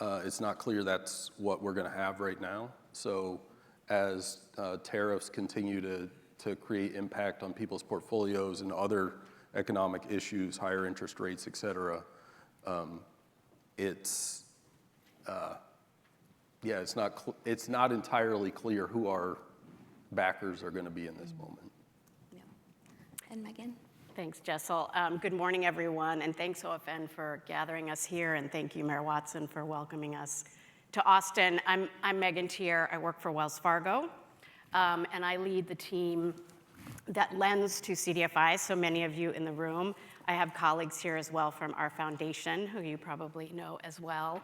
It's not clear that's what we're going to have right now. So as tariffs continue to create impact on people's portfolios and other economic issues, higher interest rates, et cetera, it's not entirely clear who our backers are going to be in this moment. Yeah. And Megan? Thanks, Jessel. Good morning, everyone, and thanks, OFN, for gathering us here, and thank you, Mayor Watson, for welcoming us to Austin. I'm Megan Tier. I work for Wells Fargo, and I lead the team that lends to CDFIs, so many of you in the room. I have colleagues here as well from our foundation, who you probably know as well.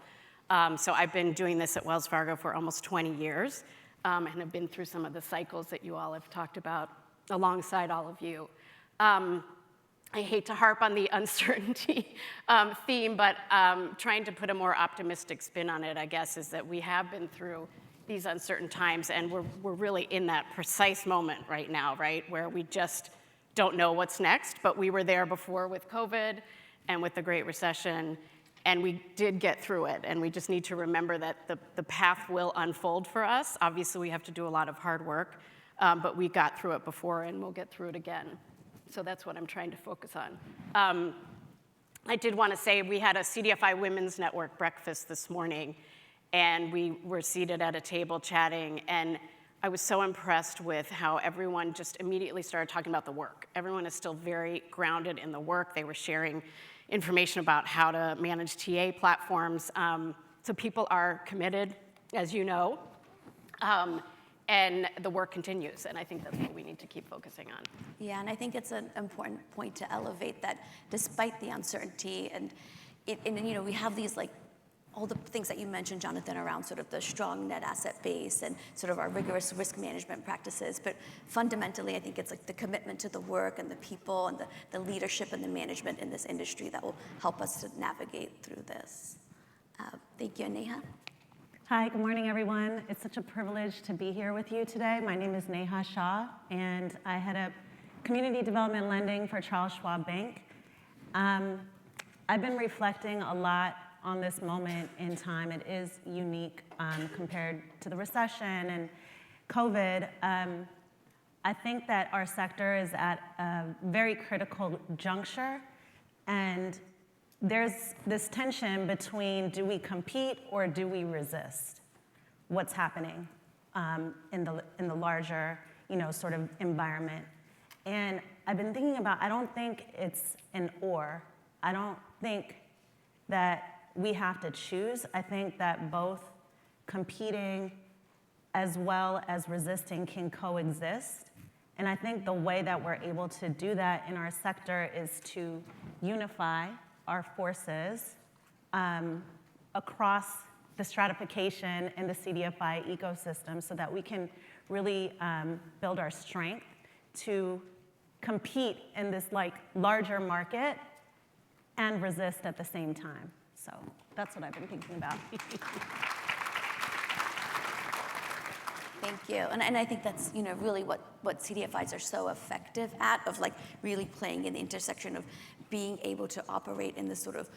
So I've been doing this at Wells Fargo for almost 20 years, and have been through some of the cycles that you all have talked about alongside all of you. I hate to harp on the uncertainty theme, but trying to put a more optimistic spin on it, I guess, is that we have been through these uncertain times, and we're really in that precise moment right now, right, where we just don't know what's next, but we were there before with COVID and with the Great Recession, and we did get through it, and we just need to remember that the path will unfold for us. Obviously, we have to do a lot of hard work, but we got through it before, and we'll get through it again. So that's what I'm trying to focus on. I did want to say we had a CDFI Women's Network breakfast this morning, and we were seated at a table chatting, and I was so impressed with how everyone just immediately started talking about the work. Everyone is still very grounded in the work. They were sharing information about how to manage TA platforms. So people are committed, as you know, and the work continues, and I think that's what we need to keep focusing on. Yeah, and I think it's an important point to elevate that despite the uncertainty, and you know, we have these like all the things that you mentioned, Jonathan, around sort of the strong net asset base and sort of our rigorous risk management practices. But fundamentally, I think it's like the commitment to the work and the people and the leadership and the management in this industry that will help us to navigate through this. Thank you, Neha. Hi, good morning, everyone. It's such a privilege to be here with you today. My name is Neha Shah, and I head up Community Development Lending for Charles Schwab Bank. I've been reflecting a lot on this moment in time. It is unique compared to the recession and COVID. I think that our sector is at a very critical juncture, and there's this tension between do we compete or do we resist what's happening in the larger, sort of environment. And I've been thinking about, I don't think it's an or. I don't think that we have to choose. I think that both competing as well as resisting can coexist. And I think the way that we're able to do that in our sector is to unify our forces across the stratification and the CDFI ecosystem so that we can really build our strength to compete in this larger market and resist at the same time. So that's what I've been thinking about. Thank you. And I think that's really what CDFIs are so effective at, of really playing in the intersection of being able to operate in this sort of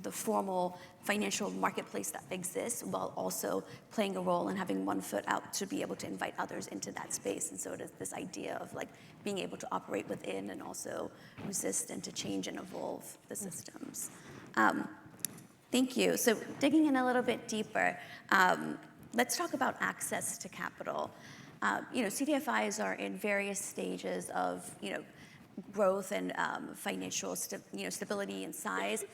the formal financial marketplace that exists while also playing a role and having one foot out to be able to invite others into that space. And so it is this idea of being able to operate within and also resist and to change and evolve the systems. Thank you. So digging in a little bit deeper, let's talk about access to capital. CDFIs are in various stages of, growth and financial stability and size.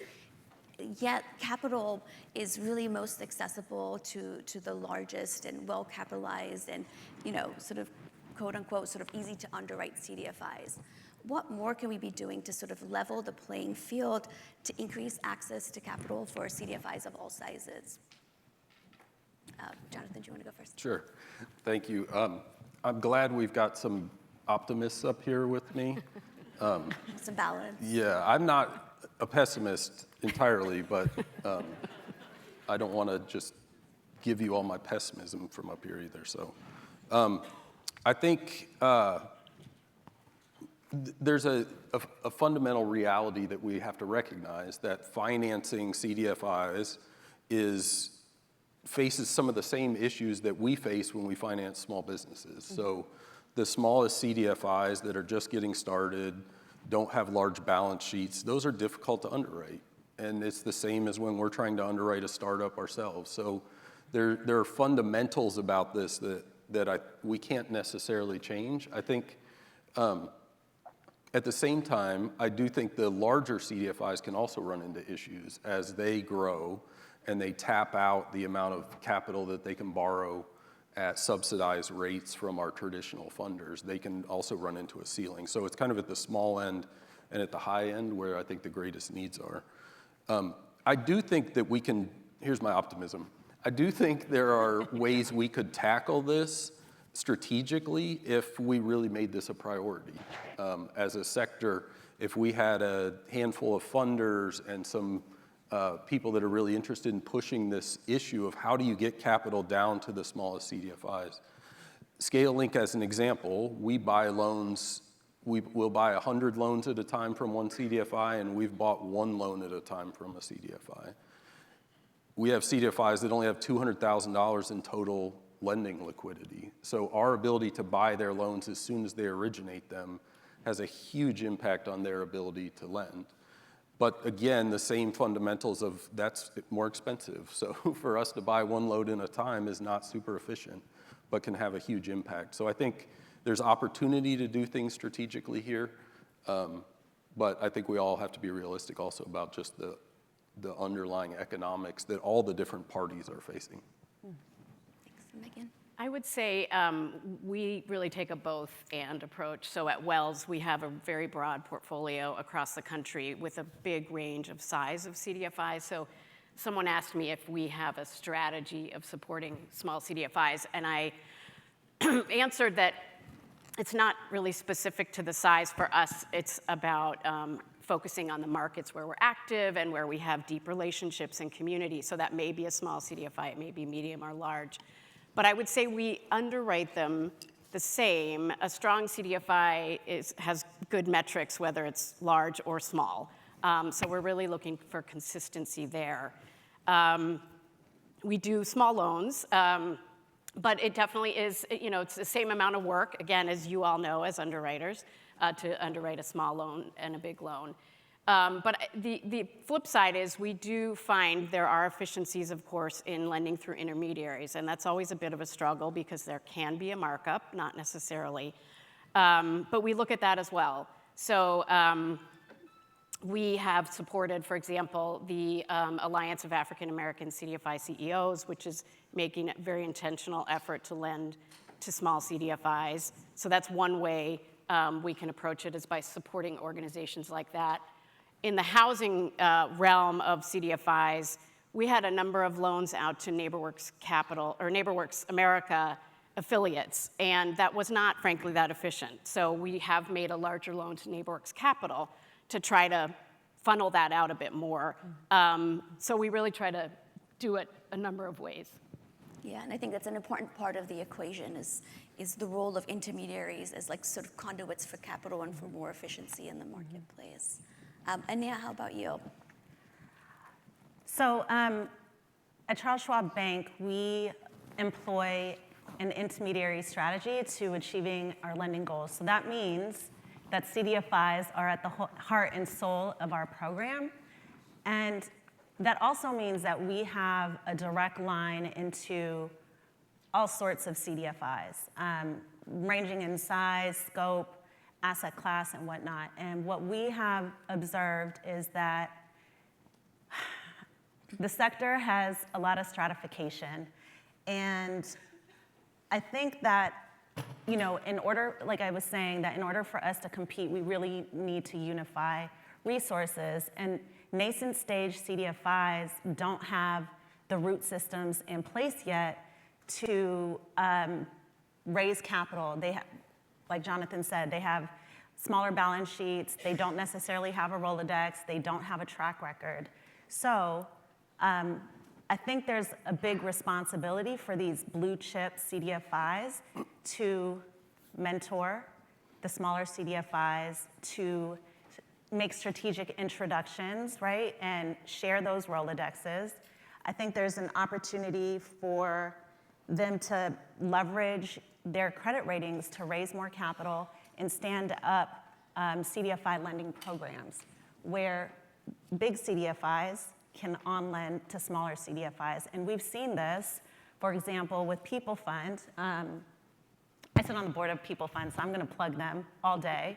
Yet capital is really most accessible to the largest and well-capitalized and, sort of quote unquote, sort of easy to underwrite CDFIs. What more can we be doing to sort of level the playing field to increase access to capital for CDFIs of all sizes? Jonathan, do you want to go first? Sure. Thank you. I'm glad we've got some optimists up here with me. Some balance. Yeah, I'm not a pessimist entirely, but I don't want to just give you all my pessimism from up here either. So I think there's a fundamental reality that we have to recognize, that financing CDFIs faces some of the same issues that we face when we finance small businesses. So the smallest CDFIs that are just getting started, don't have large balance sheets, those are difficult to underwrite. And it's the same as when we're trying to underwrite a startup ourselves. So there are fundamentals about this that we can't necessarily change. I think at the same time, I do think the larger CDFIs can also run into issues as they grow and they tap out the amount of capital that they can borrow at subsidized rates from our traditional funders. They can also run into a ceiling. So it's kind of at the small end and at the high end where I think the greatest needs are. I do think that we can, here's my optimism. I do think there are ways we could tackle this strategically if we really made this a priority. As a sector, if we had a handful of funders and some people that are really interested in pushing this issue of how do you get capital down to the smallest CDFIs. ScaleLink as an example, we buy loans, we'll buy 100 loans at a time from one CDFI, and we've bought one loan at a time from a CDFI. We have CDFIs that only have $200,000 in total lending liquidity. So our ability to buy their loans as soon as they originate them has a huge impact on their ability to lend. But again, the same fundamentals of that's more expensive. So for us to buy one loan at a time is not super efficient, but can have a huge impact. So I think there's opportunity to do things strategically here. But I think we all have to be realistic also about just the underlying economics that all the different parties are facing. Thanks. Megan? I would say we really take a both-and approach. So at Wells, we have a very broad portfolio across the country with a big range of size of CDFIs. So someone asked me if we have a strategy of supporting small CDFIs, and I answered that it's not really specific to the size for us. It's about focusing on the markets where we're active and where we have deep relationships and community. So that may be a small CDFI, it may be medium or large. But I would say we underwrite them the same. A strong CDFI has good metrics, whether it's large or small. So we're really looking for consistency there. We do small loans, but it definitely is, it's the same amount of work, again, as you all know as underwriters, to underwrite a small loan and a big loan. But the flip side is we do find there are efficiencies, of course, in lending through intermediaries, and that's always a bit of a struggle because there can be a markup, not necessarily. But we look at that as well. So we have supported, for example, the Alliance of African American CDFI CEOs, which is making a very intentional effort to lend to small CDFIs. So that's one way we can approach it, is by supporting organizations like that. In the housing realm of CDFIs, we had a number of loans out to NeighborWorks Capital, or NeighborWorks America affiliates, and that was not, frankly, that efficient. So we have made a larger loan to NeighborWorks Capital to try to funnel that out a bit more. So we really try to do it a number of ways. Yeah, and I think that's an important part of the equation is the role of intermediaries as like sort of conduits for capital and for more efficiency in the marketplace. Ania, how about you? So at Charles Schwab Bank, we employ an intermediary strategy to achieving our lending goals. So that means that CDFIs are at the heart and soul of our program. And that also means that we have a direct line into all sorts of CDFIs, ranging in size, scope, asset class, and whatnot. And what we have observed is that the sector has a lot of stratification. And I think that, you know, in order, like I was saying, that in order for us to compete, we really need to unify resources. And nascent stage CDFIs don't have the root systems in place yet to raise capital. They have, like Jonathan said, they have smaller balance sheets, they don't necessarily have a Rolodex, they don't have a track record. So I think there's a big responsibility for these blue chip CDFIs to mentor the smaller CDFIs, to make strategic introductions, right, and share those Rolodexes. I think there's an opportunity for them to leverage their credit ratings to raise more capital and stand up CDFI lending programs where big CDFIs can on-lend to smaller CDFIs. And we've seen this, for example, with PeopleFund. I sit on the board of PeopleFund, so I'm going to plug them all day.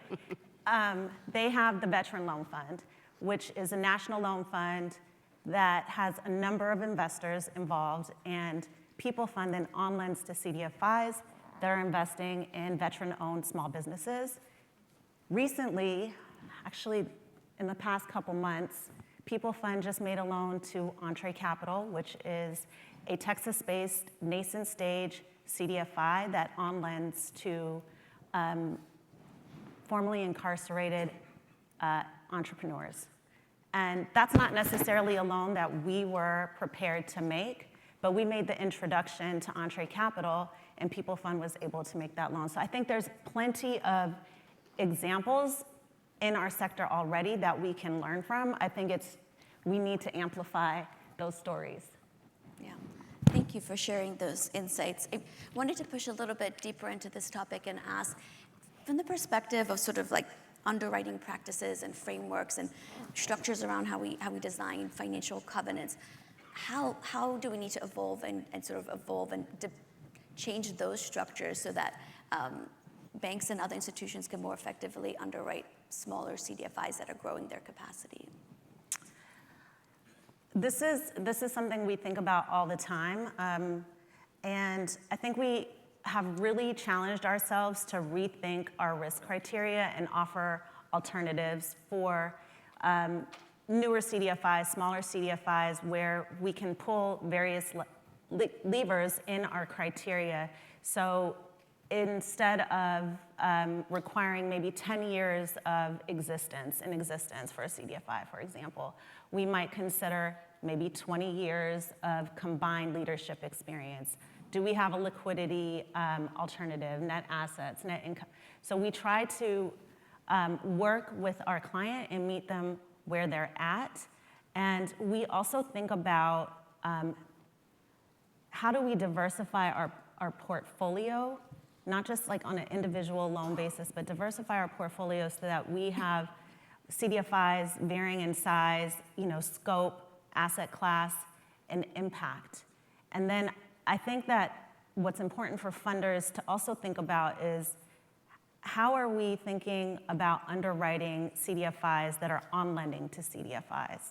They have the Veteran Loan Fund, which is a national loan fund that has a number of investors involved, and PeopleFund then on-lends to CDFIs that are investing in veteran-owned small businesses. Recently, actually in the past couple months, PeopleFund just made a loan to Entree Capital, which is a Texas-based nascent stage CDFI that on-lends to formerly incarcerated entrepreneurs. And that's not necessarily a loan that we were prepared to make, but we made the introduction to Entree Capital, and PeopleFund was able to make that loan. So I think there's plenty of examples in our sector already that we can learn from. I think we need to amplify those stories. Yeah, thank you for sharing those insights. I wanted to push a little bit deeper into this topic and ask, from the perspective of sort of like underwriting practices and frameworks and structures around how we design financial covenants, how do we need to evolve and change those structures so that banks and other institutions can more effectively underwrite smaller CDFIs that are growing their capacity? This is something we think about all the time, and I think we have really challenged ourselves to rethink our risk criteria and offer alternatives for newer CDFIs, smaller CDFIs, where we can pull various levers in our criteria. So instead of requiring maybe 10 years of existence for a CDFI, for example, we might consider maybe 20 years of combined leadership experience. Do we have a liquidity alternative, net assets, net income? So we try to work with our client and meet them where they're at. And we also think about how do we diversify our portfolio, not just like on an individual loan basis, but diversify our portfolio so that we have CDFIs varying in size, scope, asset class, and impact. And then I think that what's important for funders to also think about is how are we thinking about underwriting CDFIs that are on lending to CDFIs?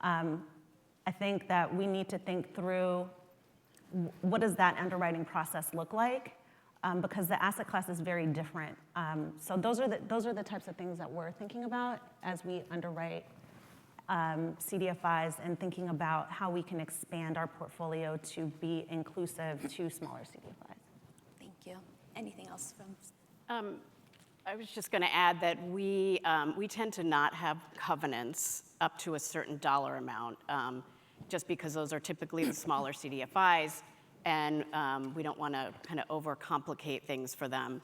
I think that we need to think through what does that underwriting process look like, because the asset class is very different. So those are the types of things that we're thinking about as we underwrite CDFIs and thinking about how we can expand our portfolio to be inclusive to smaller CDFIs. Thank you. Anything else from? I was just going to add that we tend to not have covenants up to a certain dollar amount, just because those are typically the smaller CDFIs, and we don't want to kind of overcomplicate things for them.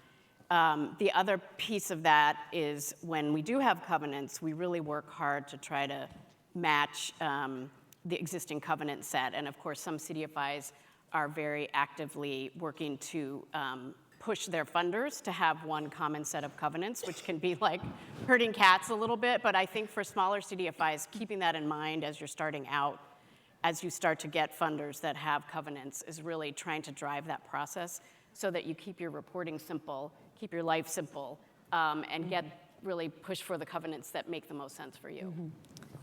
The other piece of that is when we do have covenants, we really work hard to try to match the existing covenant set. And of course, some CDFIs are very actively working to push their funders to have one common set of covenants, which can be like herding cats a little bit. But I think for smaller CDFIs, keeping that in mind as you're starting out, as you start to get funders that have covenants, is really trying to drive that process so that you keep your reporting simple, keep your life simple, and get really push for the covenants that make the most sense for you. Mm-hmm.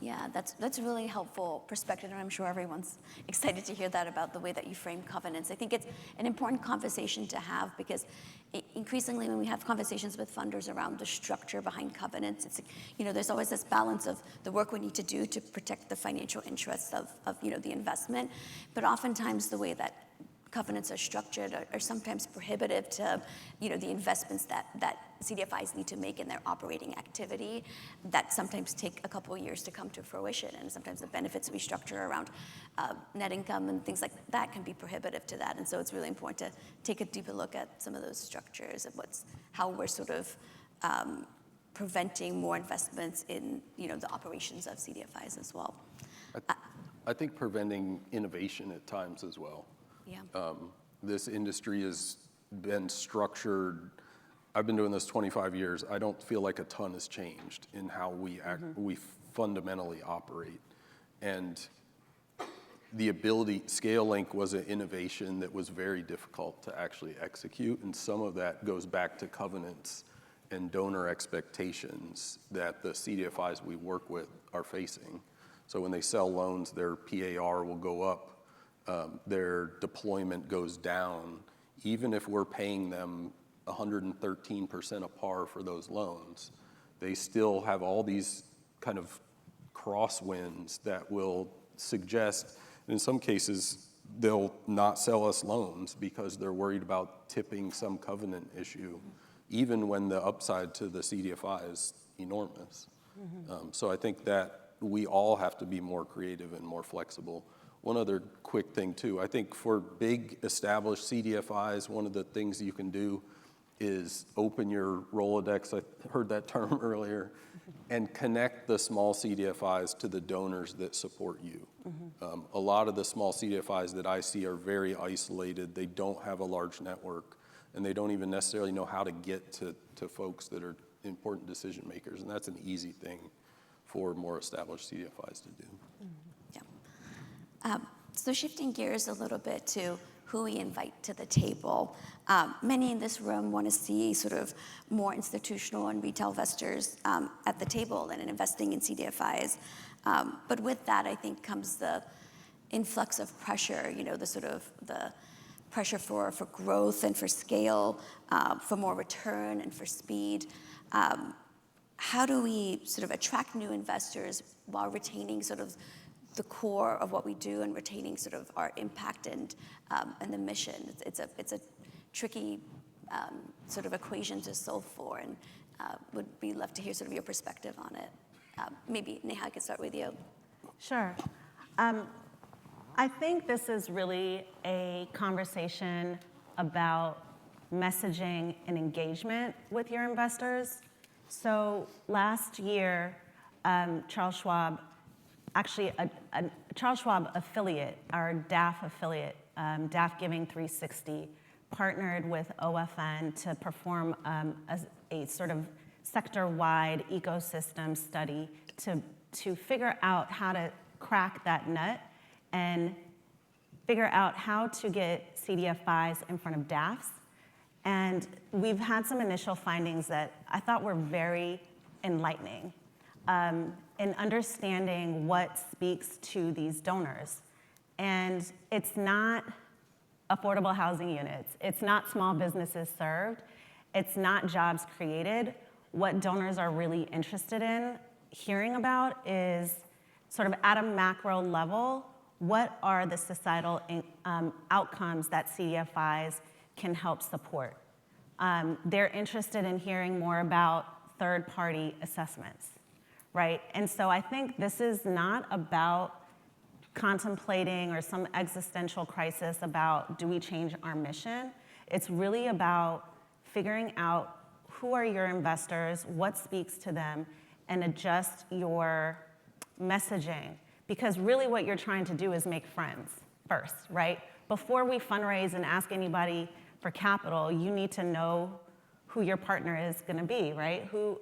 Yeah, that's a really helpful perspective, and I'm sure everyone's excited to hear that about the way that you frame covenants. I think it's an important conversation to have because increasingly when we have conversations with funders around the structure behind covenants, it's, there's always this balance of the work we need to do to protect the financial interests of the investment, but oftentimes the way that covenants are structured are sometimes prohibitive to the investments that CDFIs need to make in their operating activity that sometimes take a couple of years to come to fruition, and sometimes the benefits we structure around net income and things like that can be prohibitive to that. And so it's really important to take a deeper look at some of those structures and how we're sort of preventing more investments in the operations of CDFIs as well. I think preventing innovation at times as well. Yeah. This industry has been structured. I've been doing this 25 years. I don't feel like a ton has changed in how we we fundamentally operate. And the ability, ScaleLink was an innovation that was very difficult to actually execute, and some of that goes back to covenants and donor expectations that the CDFIs we work with are facing. So when they sell loans, their PAR will go up. Their deployment goes down, even if we're paying them 113% of par for those loans. They still have all these kind of crosswinds that will suggest, in some cases, they'll not sell us loans because they're worried about tipping some covenant issue, even when the upside to the CDFI is enormous. So I think that we all have to be more creative and more flexible. One other quick thing too, I think for big established CDFIs, one of the things you can do is open your Rolodex, I heard that term earlier, and connect the small CDFIs to the donors that support you. A lot of the small CDFIs that I see are very isolated. They don't have a large network, and they don't even necessarily know how to get to folks that are important decision makers, and that's an easy thing for more established CDFIs to do. So shifting gears a little bit to who we invite to the table. Many in this room want to see sort of more institutional and retail investors at the table and in investing in CDFIs. But with that, I think comes the influx of pressure, the pressure for growth and for scale, for more return and for speed. How do we sort of attract new investors while retaining sort of the core of what we do and retaining sort of our impact and the mission? It's a tricky sort of equation to solve for, and would be love to hear sort of your perspective on it. Maybe Neha, I could start with you. Sure. I think this is really a conversation about messaging and engagement with your investors. So last year, Charles Schwab, actually a Charles Schwab affiliate, our DAF affiliate, DAF Giving 360, partnered with OFN to perform a sort of sector-wide ecosystem study to figure out how to crack that nut and figure out how to get CDFIs in front of DAFs. And we've had some initial findings that I thought were very enlightening in understanding what speaks to these donors. And it's not affordable housing units. It's not small businesses served. It's not jobs created. What donors are really interested in hearing about is sort of at a macro level, what are the societal outcomes that CDFIs can help support? They're interested in hearing more about third-party assessments, right? And so I think this is not about contemplating or some existential crisis about do we change our mission. It's really about figuring out who are your investors, what speaks to them, and adjust your messaging. Because really what you're trying to do is make friends first, right? Before we fundraise and ask anybody for capital, you need to know who your partner is gonna be, right? Who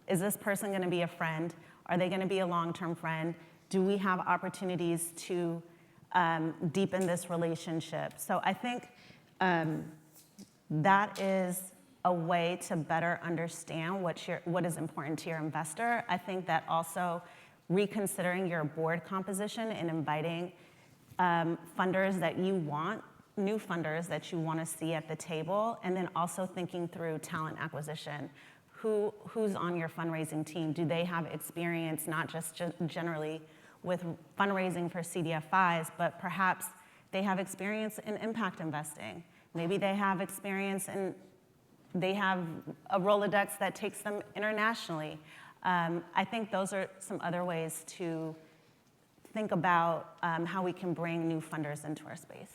is this person gonna be a friend? Are they gonna be a long-term friend? Do we have opportunities to deepen this relationship? So I think that is a way to better understand what is important to your investor. I think that also reconsidering your board composition and inviting funders that you want, new funders that you want to see at the table, and then also thinking through talent acquisition. Who's on your fundraising team? Do they have experience, not just generally with fundraising for CDFIs, but perhaps they have experience in impact investing. Maybe they have experience in, they have a Rolodex that takes them internationally. I think those are some other ways to think about how we can bring new funders into our space.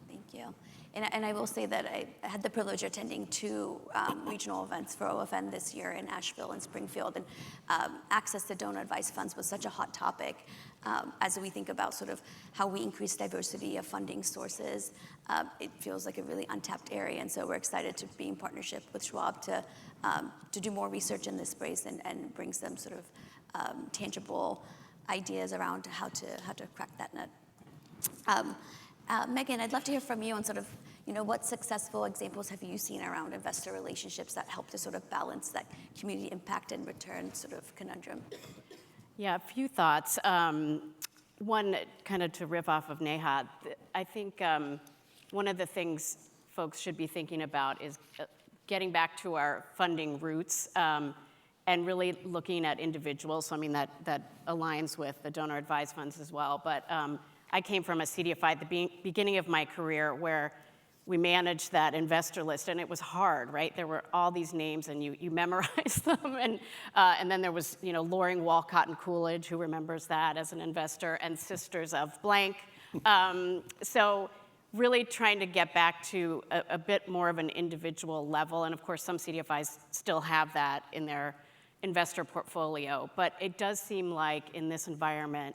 Thank you. And I will say that I had the privilege of attending 2 regional events for OFN this year in Asheville and Springfield. And access to donor advice funds was such a hot topic as we think about sort of how we increase diversity of funding sources. It feels like a really untapped area. And so we're excited to be in partnership with Schwab to do more research in this space and bring some sort of tangible ideas around how to crack that nut. Megan, I'd love to hear from you on sort of, what successful examples have you seen around investor relationships that help to sort of balance that community impact and return sort of conundrum? Yeah, a few thoughts. One, kind of to riff off of Neha, I think one of the things folks should be thinking about is getting back to our funding roots and really looking at individuals. So I mean, that aligns with the donor advised funds as well. But I came from a CDFI at the beginning of my career where we managed that investor list, and it was hard, right? There were all these names, and you memorize them, and then there was, Loring, Walcott, and Coolidge, who remembers that as an investor, and Sisters of Blank. So really trying to get back to a bit more of an individual level, and of course, some CDFIs still have that in their investor portfolio, but it does seem like in this environment,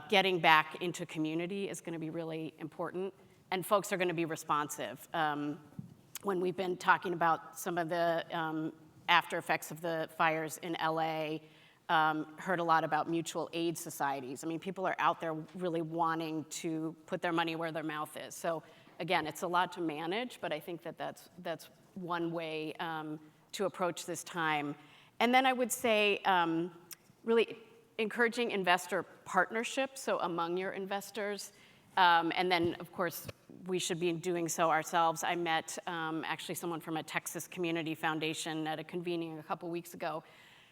getting back into community is going to be really important, and folks are going to be responsive. When we've been talking about some of the after effects of the fires in LA, heard a lot about mutual aid societies. I mean, people are out there really wanting to put their money where their mouth is. So again, it's a lot to manage, but I think that's one way to approach this time. And then I would say really encouraging investor partnerships, so among your investors. And then, of course, we should be doing so ourselves. I met actually someone from a Texas community foundation at a convening a couple weeks ago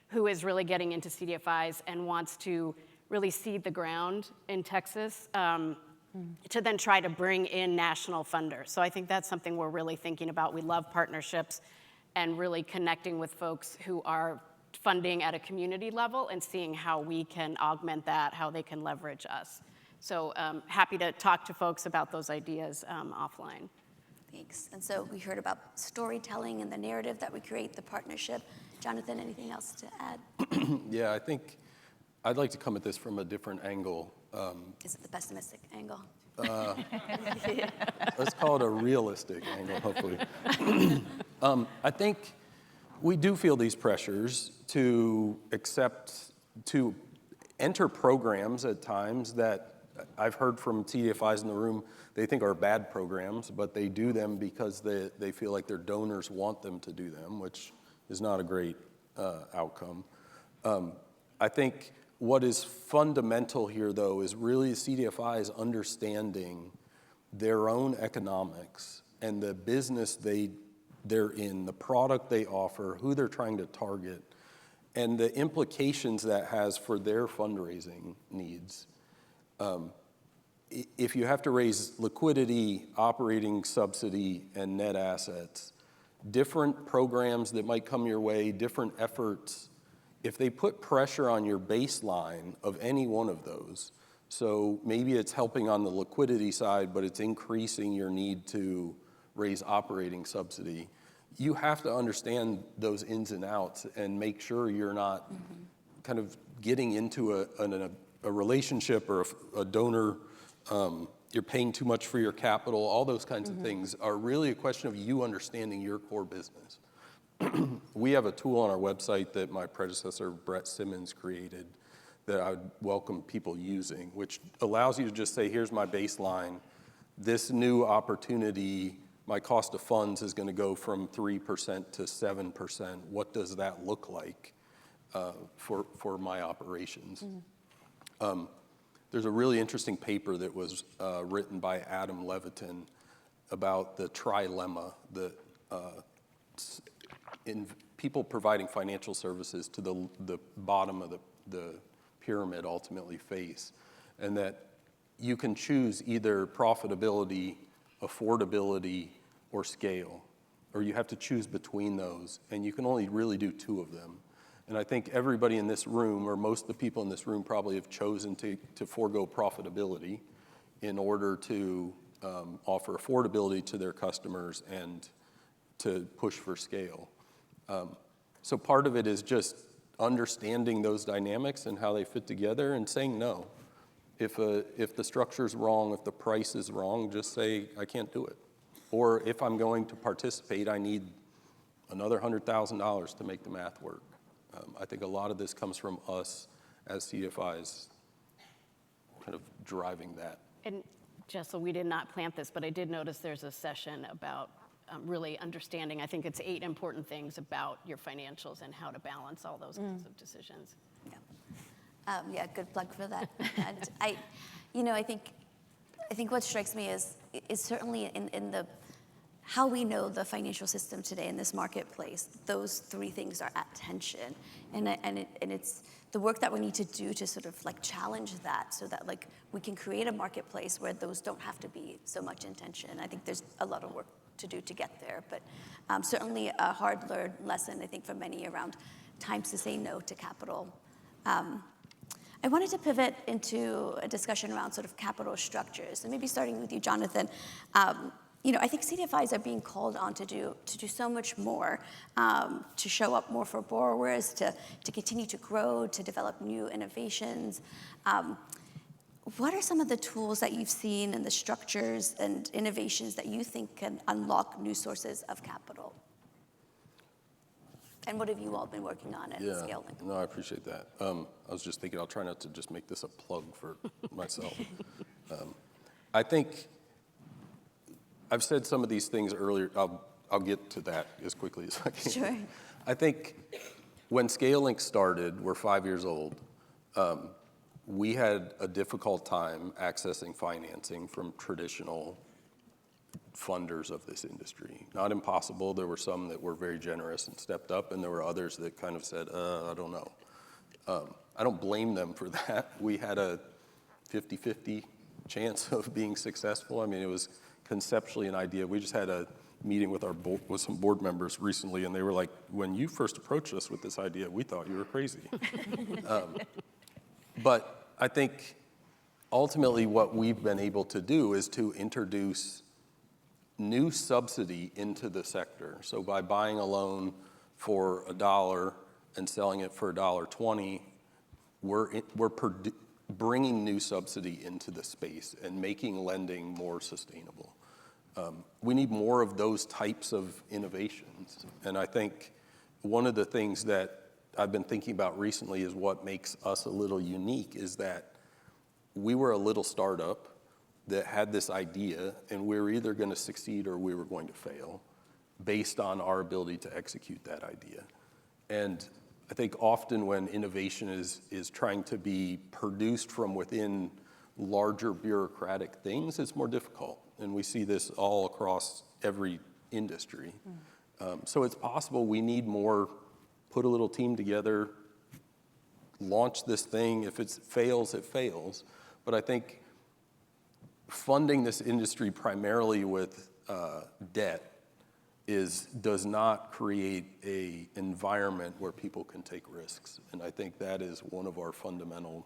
who is really getting into CDFIs and wants to really seed the ground in Texas to then try to bring in national funders. So I think that's something we're really thinking about. We love partnerships and really connecting with folks who are funding at a community level and seeing how we can augment that, how they can leverage us. So happy to talk to folks about those ideas offline. Thanks. And so we heard about storytelling and the narrative that we create, the partnership. Jonathan, anything else to add? Yeah, I think I'd like to come at this from a different angle. Is it the pessimistic angle? Let's call it a realistic angle, hopefully. I think We do feel these pressures to enter programs at times that I've heard from CDFIs in the room, they think are bad programs, but they do them because they feel like their donors want them to do them, which is not a great outcome. I think what is fundamental here, though, is really CDFIs understanding their own economics and the business they're in, the product they offer, who they're trying to target, and the implications that has for their fundraising needs. If you have to raise liquidity, operating subsidy, and net assets, different programs that might come your way, different efforts, if they put pressure on your baseline of any one of those, so maybe it's helping on the liquidity side, but it's increasing your need to raise operating subsidy, you have to understand those ins and outs and make sure you're not kind of getting into a relationship or a donor, you're paying too much for your capital. All those kinds of things are really a question of you understanding your core business. We have a tool on our website that my predecessor, Brett Simmons, created that I would welcome people using, which allows you to just say, here's my baseline. This new opportunity, my cost of funds is going to go from 3% to 7%. What does that look like for my operations? There's a really interesting paper that was written by Adam Levitin about the trilemma that in people providing financial services to the bottom of the pyramid ultimately face, and that you can choose either profitability, affordability, or scale, or you have to choose between those, and you can only really do two of them. And I think everybody in this room, or most of the people in this room, probably have chosen to forego profitability in order to offer affordability to their customers and to push for scale. So part of it is just understanding those dynamics and how they fit together and saying no. If the structure's wrong, if the price is wrong, just say, I can't do it. Or if I'm going to participate, I need another $100,000 to make the math work. I think a lot of this comes from us as CDFIs kind of driving that. And Jessel, we did not plant this, but I did notice there's a session about really understanding, I think it's 8 important things about your financials and how to balance all those kinds of decisions. Yeah, good plug for that. And I think what strikes me is certainly in the how we know the financial system today in this marketplace, those 3 things are at tension, and it's the work that we need to do to sort of like challenge that, so that like we can create a marketplace where those don't have to be so much in tension. I think there's a lot of work to do to get there, but certainly a hard-learned lesson, I think, for many around times to say no to capital. I wanted to pivot into a discussion around sort of capital structures, and maybe starting with you, Jonathan. I think CDFIs are being called on to do so much more, to show up more for borrowers, to continue to grow, to develop new innovations. What are some of the tools that you've seen and the structures and innovations that you think can unlock new sources of capital? And what have you all been working on at Scaling? No, I appreciate that. I was just thinking, I'll try not to just make this a plug for myself. I think I've said some of these things earlier. I'll get to that as quickly as I can. Sure. I think when ScaleLink started, we're 5 years old, we had a difficult time accessing financing from traditional funders of this industry. Not impossible. There were some that were very generous and stepped up, and there were others that kind of said, I don't know. I don't blame them for that. We had a 50-50 chance of being successful. I mean, it was conceptually an idea. We just had a meeting with with some board members recently, and they were like, when you first approached us with this idea, we thought you were crazy. But I think ultimately what we've been able to do is to introduce new subsidy into the sector. So by buying a loan for $1 and selling it for $1.20, we're bringing new subsidy into the space and making lending more sustainable. We need more of those types of innovations. And I think one of the things that I've been thinking about recently is what makes us a little unique is that we were a little startup that had this idea, and we were either going to succeed or we were going to fail based on our ability to execute that idea. And I think often when innovation is trying to be produced from within larger bureaucratic things, it's more difficult. And we see this all across every industry. So it's possible we need more, put a little team together, launch this thing. If it fails, it fails. But I think funding this industry primarily with debt does not create an environment where people can take risks. And I think that is one of our fundamental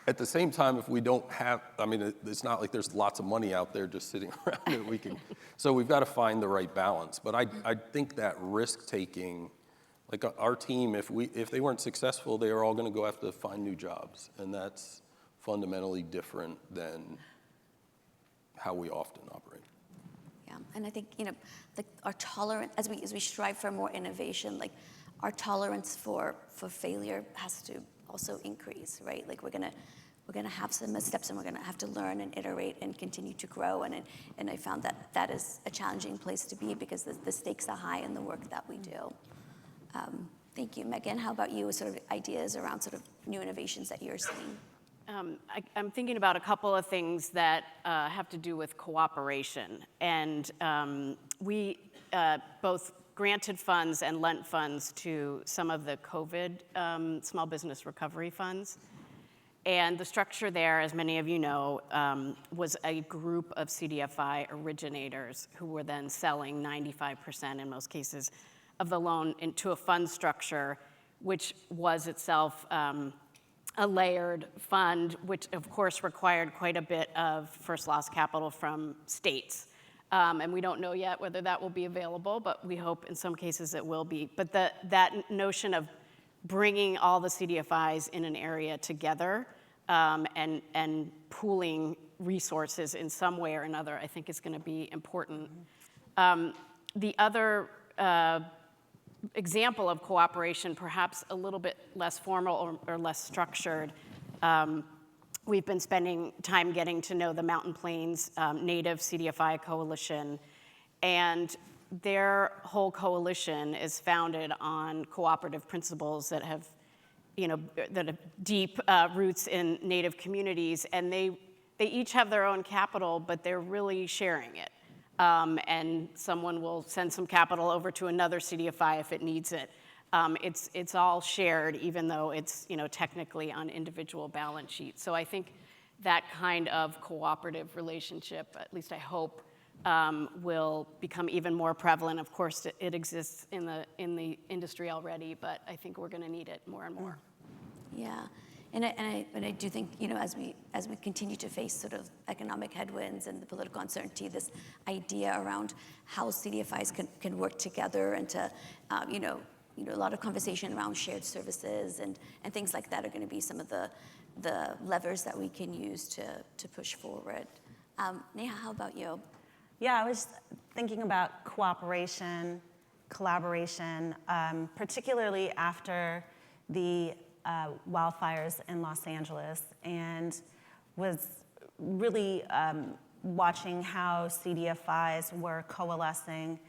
At the same time, if we don't have, I mean, it's not like there's lots of money out there just sitting around that we can, so we've got to find the right balance. But I think that risk-taking, like our team, if they weren't successful, they are all going to go have to find new jobs. And that's fundamentally different than how we often operate. Yeah, and I think, our tolerance, as we strive for more innovation, like our tolerance for failure has to also increase, right? Like we're gonna have some missteps, and we're gonna have to learn and iterate and continue to grow. And I found that is a challenging place to be because the stakes are high in the work that we do. Thank you, Megan. How about you? Sort of ideas around sort of new innovations that you're seeing? I'm thinking about a couple of things that have to do with cooperation. And we both granted funds and lent funds to some of the COVID small business recovery funds. And the structure there, as many of you know, was a group of CDFI originators who were then selling 95% in most cases of the loan into a fund structure, which was itself a layered fund, which of course required quite a bit of first loss capital from states. And we don't know yet whether that will be available, but we hope in some cases it will be. But that notion of bringing all the CDFIs in an area together and pooling resources in some way or another, I think is going to be important. The other example of cooperation, perhaps a little bit less formal or less structured, we've been spending time getting to know the Mountain Plains Native CDFI Coalition, and their whole coalition is founded on cooperative principles that have, deep roots in Native communities, and they each have their own capital, but they're really sharing it. And someone will send some capital over to another CDFI if it needs it. It's all shared, even though it's technically on individual balance sheets. So I think that kind of cooperative relationship, at least I hope, will become even more prevalent. Of course, it exists in the industry already, but I think we're going to need it more and more. Yeah. And I do think, as we continue to face sort of economic headwinds and the political uncertainty, this idea around how CDFIs can work together and to, a lot of conversation around shared services and things like that are going to be some of the levers that we can use to push forward. Neha, how about you? Yeah, I was thinking about cooperation, collaboration, particularly after the wildfires in Los Angeles, and was really watching how CDFIs were coalescing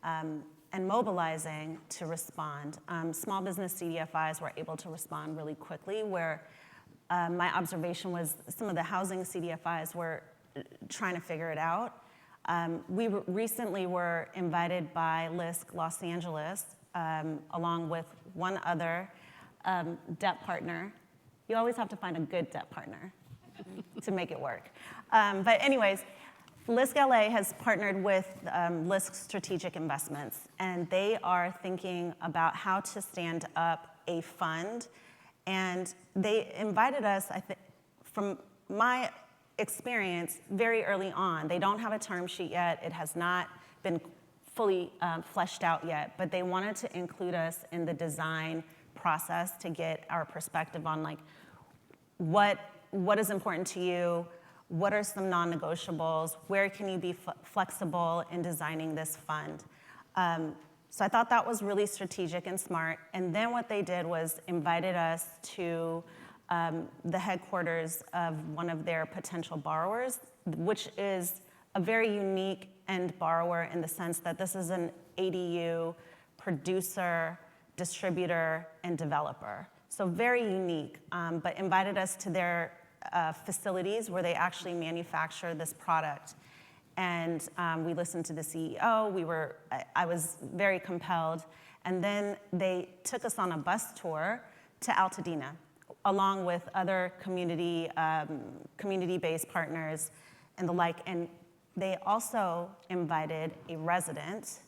and mobilizing to respond. Small business CDFIs were able to respond really quickly, where my observation was some of the housing CDFIs were trying to figure it out. We recently were invited by LISC Los Angeles, along with one other debt partner. You always have to find a good debt partner to make it work. But anyways, LISC LA has partnered with LISC Strategic Investments, and they are thinking about how to stand up a fund. And they invited us, I think, from my experience, very early on. They don't have a term sheet yet. It has not been fully fleshed out yet, but they wanted to include us in the design process to get our perspective on like what is important to you, What are some non-negotiables? Where can you be flexible in designing this fund? So I thought that was really strategic and smart. And then what they did was invited us to the headquarters of one of their potential borrowers, which is a very unique end borrower in the sense that this is an ADU producer, distributor, and developer. So very unique, but invited us to their facilities where they actually manufacture this product. And we listened to the CEO. I was very compelled. And then they took us on a bus tour to Altadena, along with other community-based partners and the like. And they also invited a resident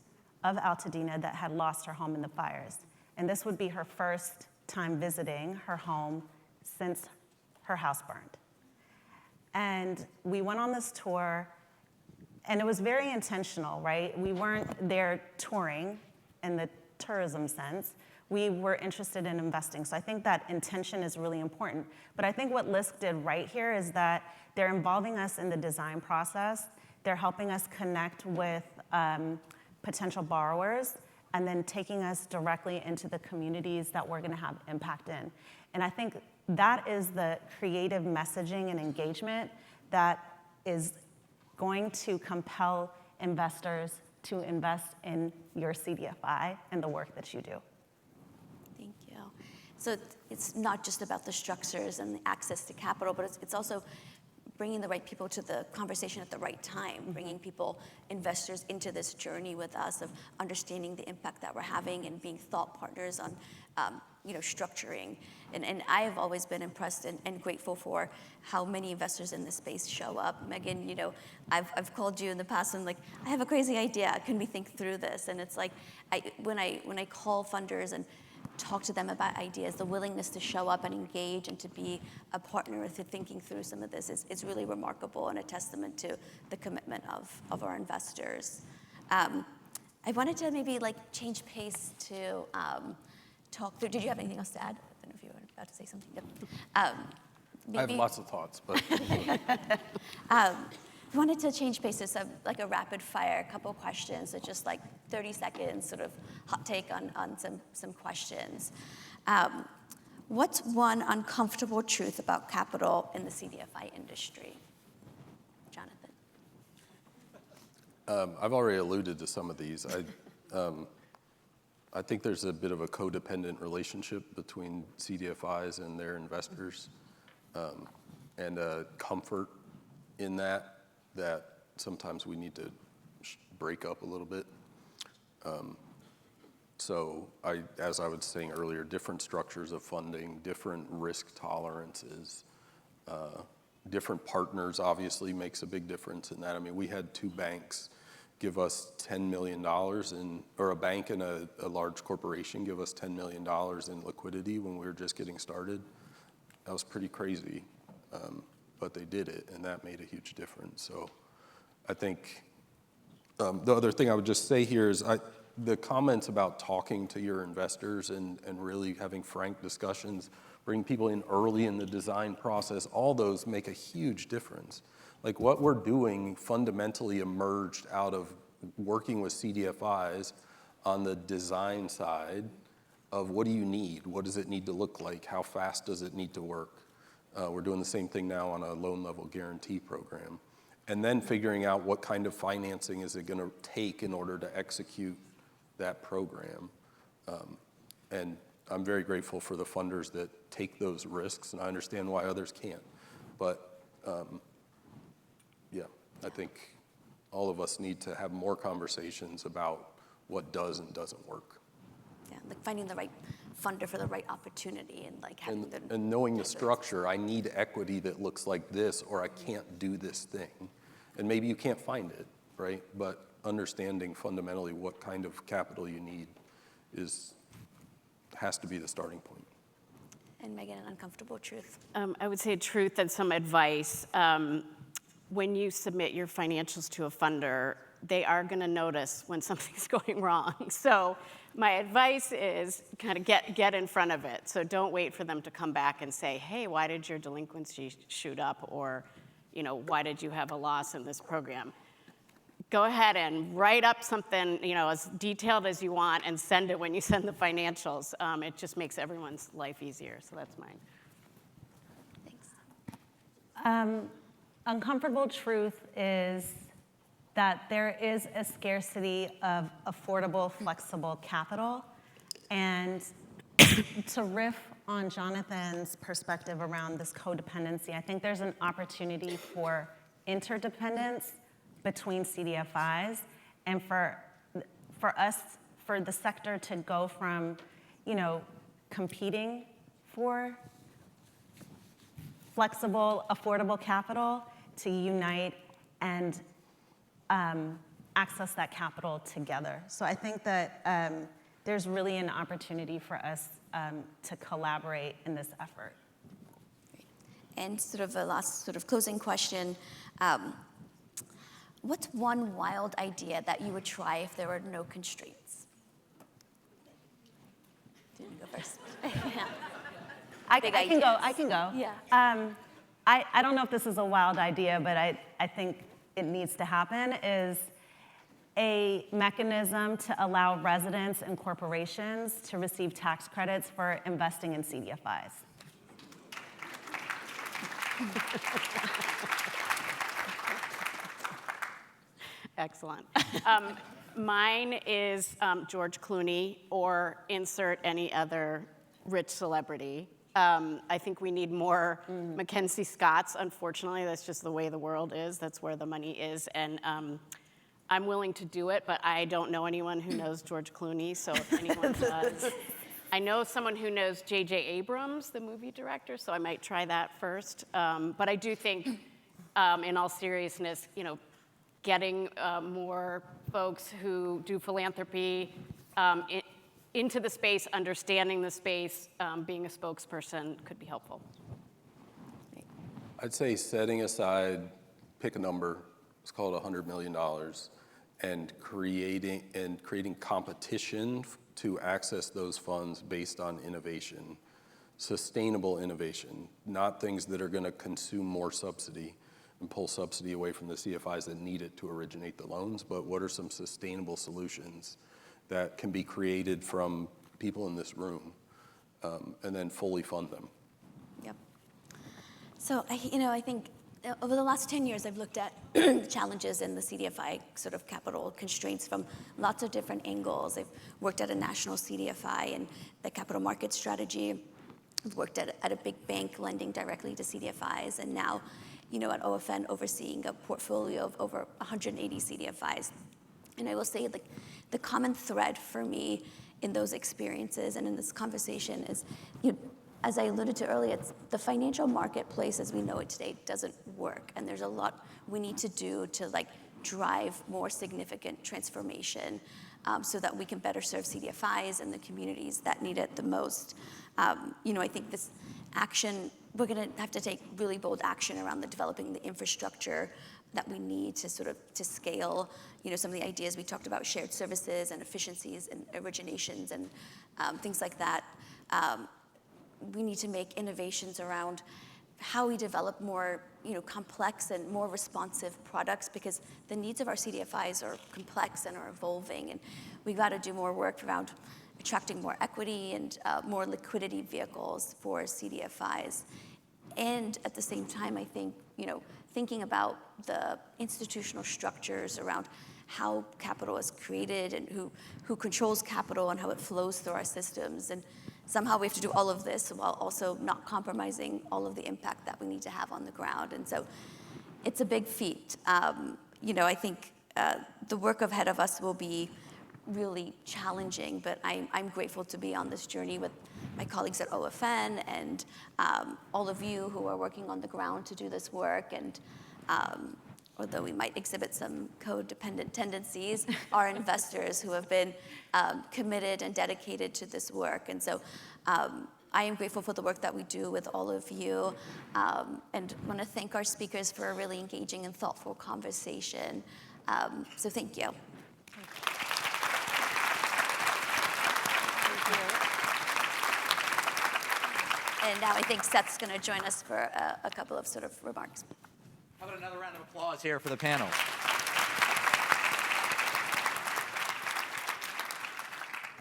of Altadena that had lost her home in the fires. And this would be her first time visiting her home since her house burned. And we went on this tour, and it was very intentional, right? We weren't there touring in the tourism sense. We were interested in investing. So I think that intention is really important. But I think what LISC did right here is that they're involving us in the design process. They're helping us connect with potential borrowers, and then taking us directly into the communities that we're gonna have impact in. And I think that is the creative messaging and engagement that is going to compel investors to invest in your CDFI and the work that you do. Thank you. So it's not just about the structures and the access to capital, but it's also bringing the right people to the conversation at the right time, bringing people, investors, into this journey with us of understanding the impact that we're having and being thought partners on structuring. And I have always been impressed and grateful for how many investors in this space show up. Megan, I've called you in the past and like, I have a crazy idea, can we think through this? And it's like, when I call funders and talk to them about ideas, the willingness to show up and engage and to be a partner with thinking through some of this is really remarkable and a testament to the commitment of our investors. I wanted to maybe change pace to talk through, did you have anything else to add? I don't know if you were about to say something. Yep. I have lots of thoughts, but. I wanted to change pace to a rapid fire, a couple questions, so just 30 seconds, sort of hot take on some questions. What's one uncomfortable truth about capital in the CDFI industry? Jonathan. I've already alluded to some of these. I think there's a bit of a codependent relationship between CDFIs and their investors, and a comfort in that sometimes we need to break up a little bit. So as I was saying earlier, different structures of funding, different risk tolerances, different partners obviously makes a big difference in that. I mean, we had two banks give us $10 million or a bank and a large corporation give us $10 million in liquidity when we were just getting started. That was pretty crazy, but they did it, and that made a huge difference. So I think the other thing I would just say here is the comments about talking to your investors and really having frank discussions, bring people in early in the design process, all those make a huge difference. Like what we're doing fundamentally emerged out of working with CDFIs on the design side of what do you need? What does it need to look like? How fast does it need to work? We're doing the same thing now on a loan level guarantee program. And then figuring out what kind of financing is it gonna take in order to execute that program. And I'm very grateful for the funders that take those risks, and I understand why others can't. But yeah, I think all of us need to have more conversations about what does and doesn't work. Yeah, finding the right funder for the right opportunity and having and knowing the structure. I need equity that looks like this, or I can't do this thing. And maybe you can't find it, right? But understanding fundamentally what kind of capital you need has to be the starting point. And Megan, an uncomfortable truth. I would say a truth and some advice. When you submit your financials to a funder, they are going to notice when something's going wrong. So my advice is kind of get in front of it. So don't wait for them to come back and say, hey, why did your delinquency shoot up? Or, why did you have a loss in this program? Go ahead and write up something, as detailed as you want and send it when you send the financials. It just makes everyone's life easier, so that's mine. Thanks. Uncomfortable truth is that there is a scarcity of affordable, flexible capital. And to riff on Jonathan's perspective around this codependency, I think there's an opportunity for interdependence between CDFIs, and for the sector to go from, competing for flexible, affordable capital to unite and access that capital together. So I think that there's really an opportunity for us to collaborate in this effort. And sort of a last sort of closing question. What's one wild idea that you would try if there were no constraints? Do you want to go first? Yeah. I can go. Yeah. I don't know if this is a wild idea, but I think it needs to happen, is a mechanism to allow residents and corporations to receive tax credits for investing in CDFIs. Excellent. Mine is George Clooney, or insert any other rich celebrity. I think we need more Mackenzie Scotts. Unfortunately, that's just the way the world is. That's where the money is. And I'm willing to do it, but I don't know anyone who knows George Clooney, so if anyone does. I know someone who knows J.J. Abrams, the movie director, so I might try that first. But I do think, in all seriousness, getting more folks who do philanthropy into the space, understanding the space, being a spokesperson could be helpful. I'd say setting aside, pick a number, it's called $100 million, and creating competition to access those funds based on innovation, sustainable innovation, not things that are going to consume more subsidy and pull subsidy away from the CFIs that need it to originate the loans, but what are some sustainable solutions that can be created from people in this room, and then fully fund them. Yep. So, I think over the last 10 years, I've looked at challenges in the CDFI sort of capital constraints from lots of different angles. I've worked at a national CDFI and the capital market strategy. I've worked at a big bank lending directly to CDFIs, and now, at OFN overseeing a portfolio of over 180 CDFIs. And I will say the common thread for me in those experiences and in this conversation is, as I alluded to earlier, it's the financial marketplace as we know it today doesn't work. And there's a lot we need to do to drive more significant transformation so that we can better serve CDFIs and the communities that need it the most. I think this action, we're going to have to take really bold action around developing the infrastructure that we need to to scale, some of the ideas we talked about, shared services and efficiencies and originations and things like that. We need to make innovations around how we develop more, complex and more responsive products, because the needs of our CDFIs are complex and are evolving, and we've got to do more work around attracting more equity and more liquidity vehicles for CDFIs. And at the same time, I think, thinking about the institutional structures around how capital is created and who controls capital and how it flows through our systems. And somehow we have to do all of this while also not compromising all of the impact that we need to have on the ground. And so it's a big feat. I think the work ahead of us will be really challenging, but I'm grateful to be on this journey with my colleagues at OFN and all of you who are working on the ground to do this work. And although we might exhibit some codependent tendencies, our investors who have been committed and dedicated to this work. And so I am grateful for the work that we do with all of you, and want to thank our speakers for a really engaging and thoughtful conversation. So thank you. And now I think Seth's going to join us for a couple of remarks. How about another round of applause here for the panel?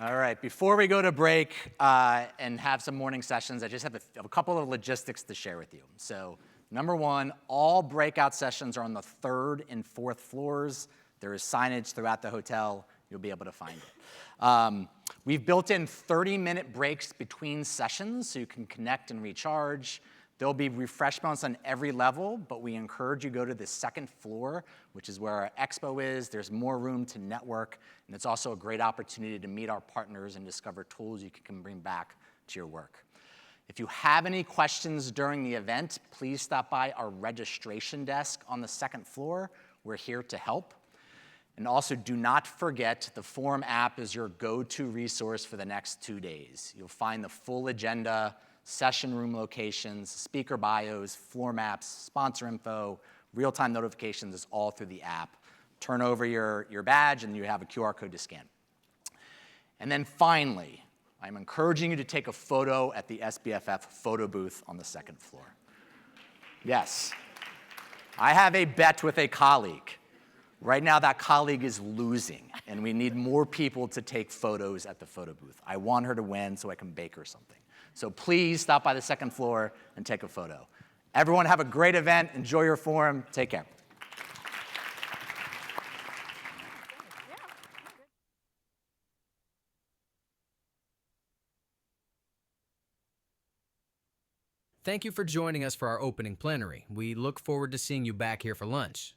All right, before we go to break and have some morning sessions, I just have a couple of logistics to share with you. So, number one, all breakout sessions are on the 3rd and 4th floors. There is signage throughout the hotel. You'll be able to find it. We've built in 30-minute breaks between sessions so you can connect and recharge. There'll be refreshments on every level, but we encourage you to go to the 2nd floor, which is where our expo is. There's more room to network, and it's also a great opportunity to meet our partners and discover tools you can bring back to your work. If you have any questions during the event, please stop by our registration desk on the 2nd floor. We're here to help. And also, do not forget, the Forum app is your go-to resource for the next 2 days. You'll find the full agenda, session room locations, speaker bios, floor maps, sponsor info, real-time notifications is all through the app. Turn over your badge and you have a QR code to scan. And then finally, I'm encouraging you to take a photo at the SBFF photo booth on the 2nd floor. Yes, I have a bet with a colleague. Right now, that colleague is losing, and we need more people to take photos at the photo booth. I want her to win so I can bake her something. So please stop by the 2nd floor and take a photo. Everyone have a great event. Enjoy your forum. Take care. Thank you for joining us for our opening plenary. We look forward to seeing you back here for lunch.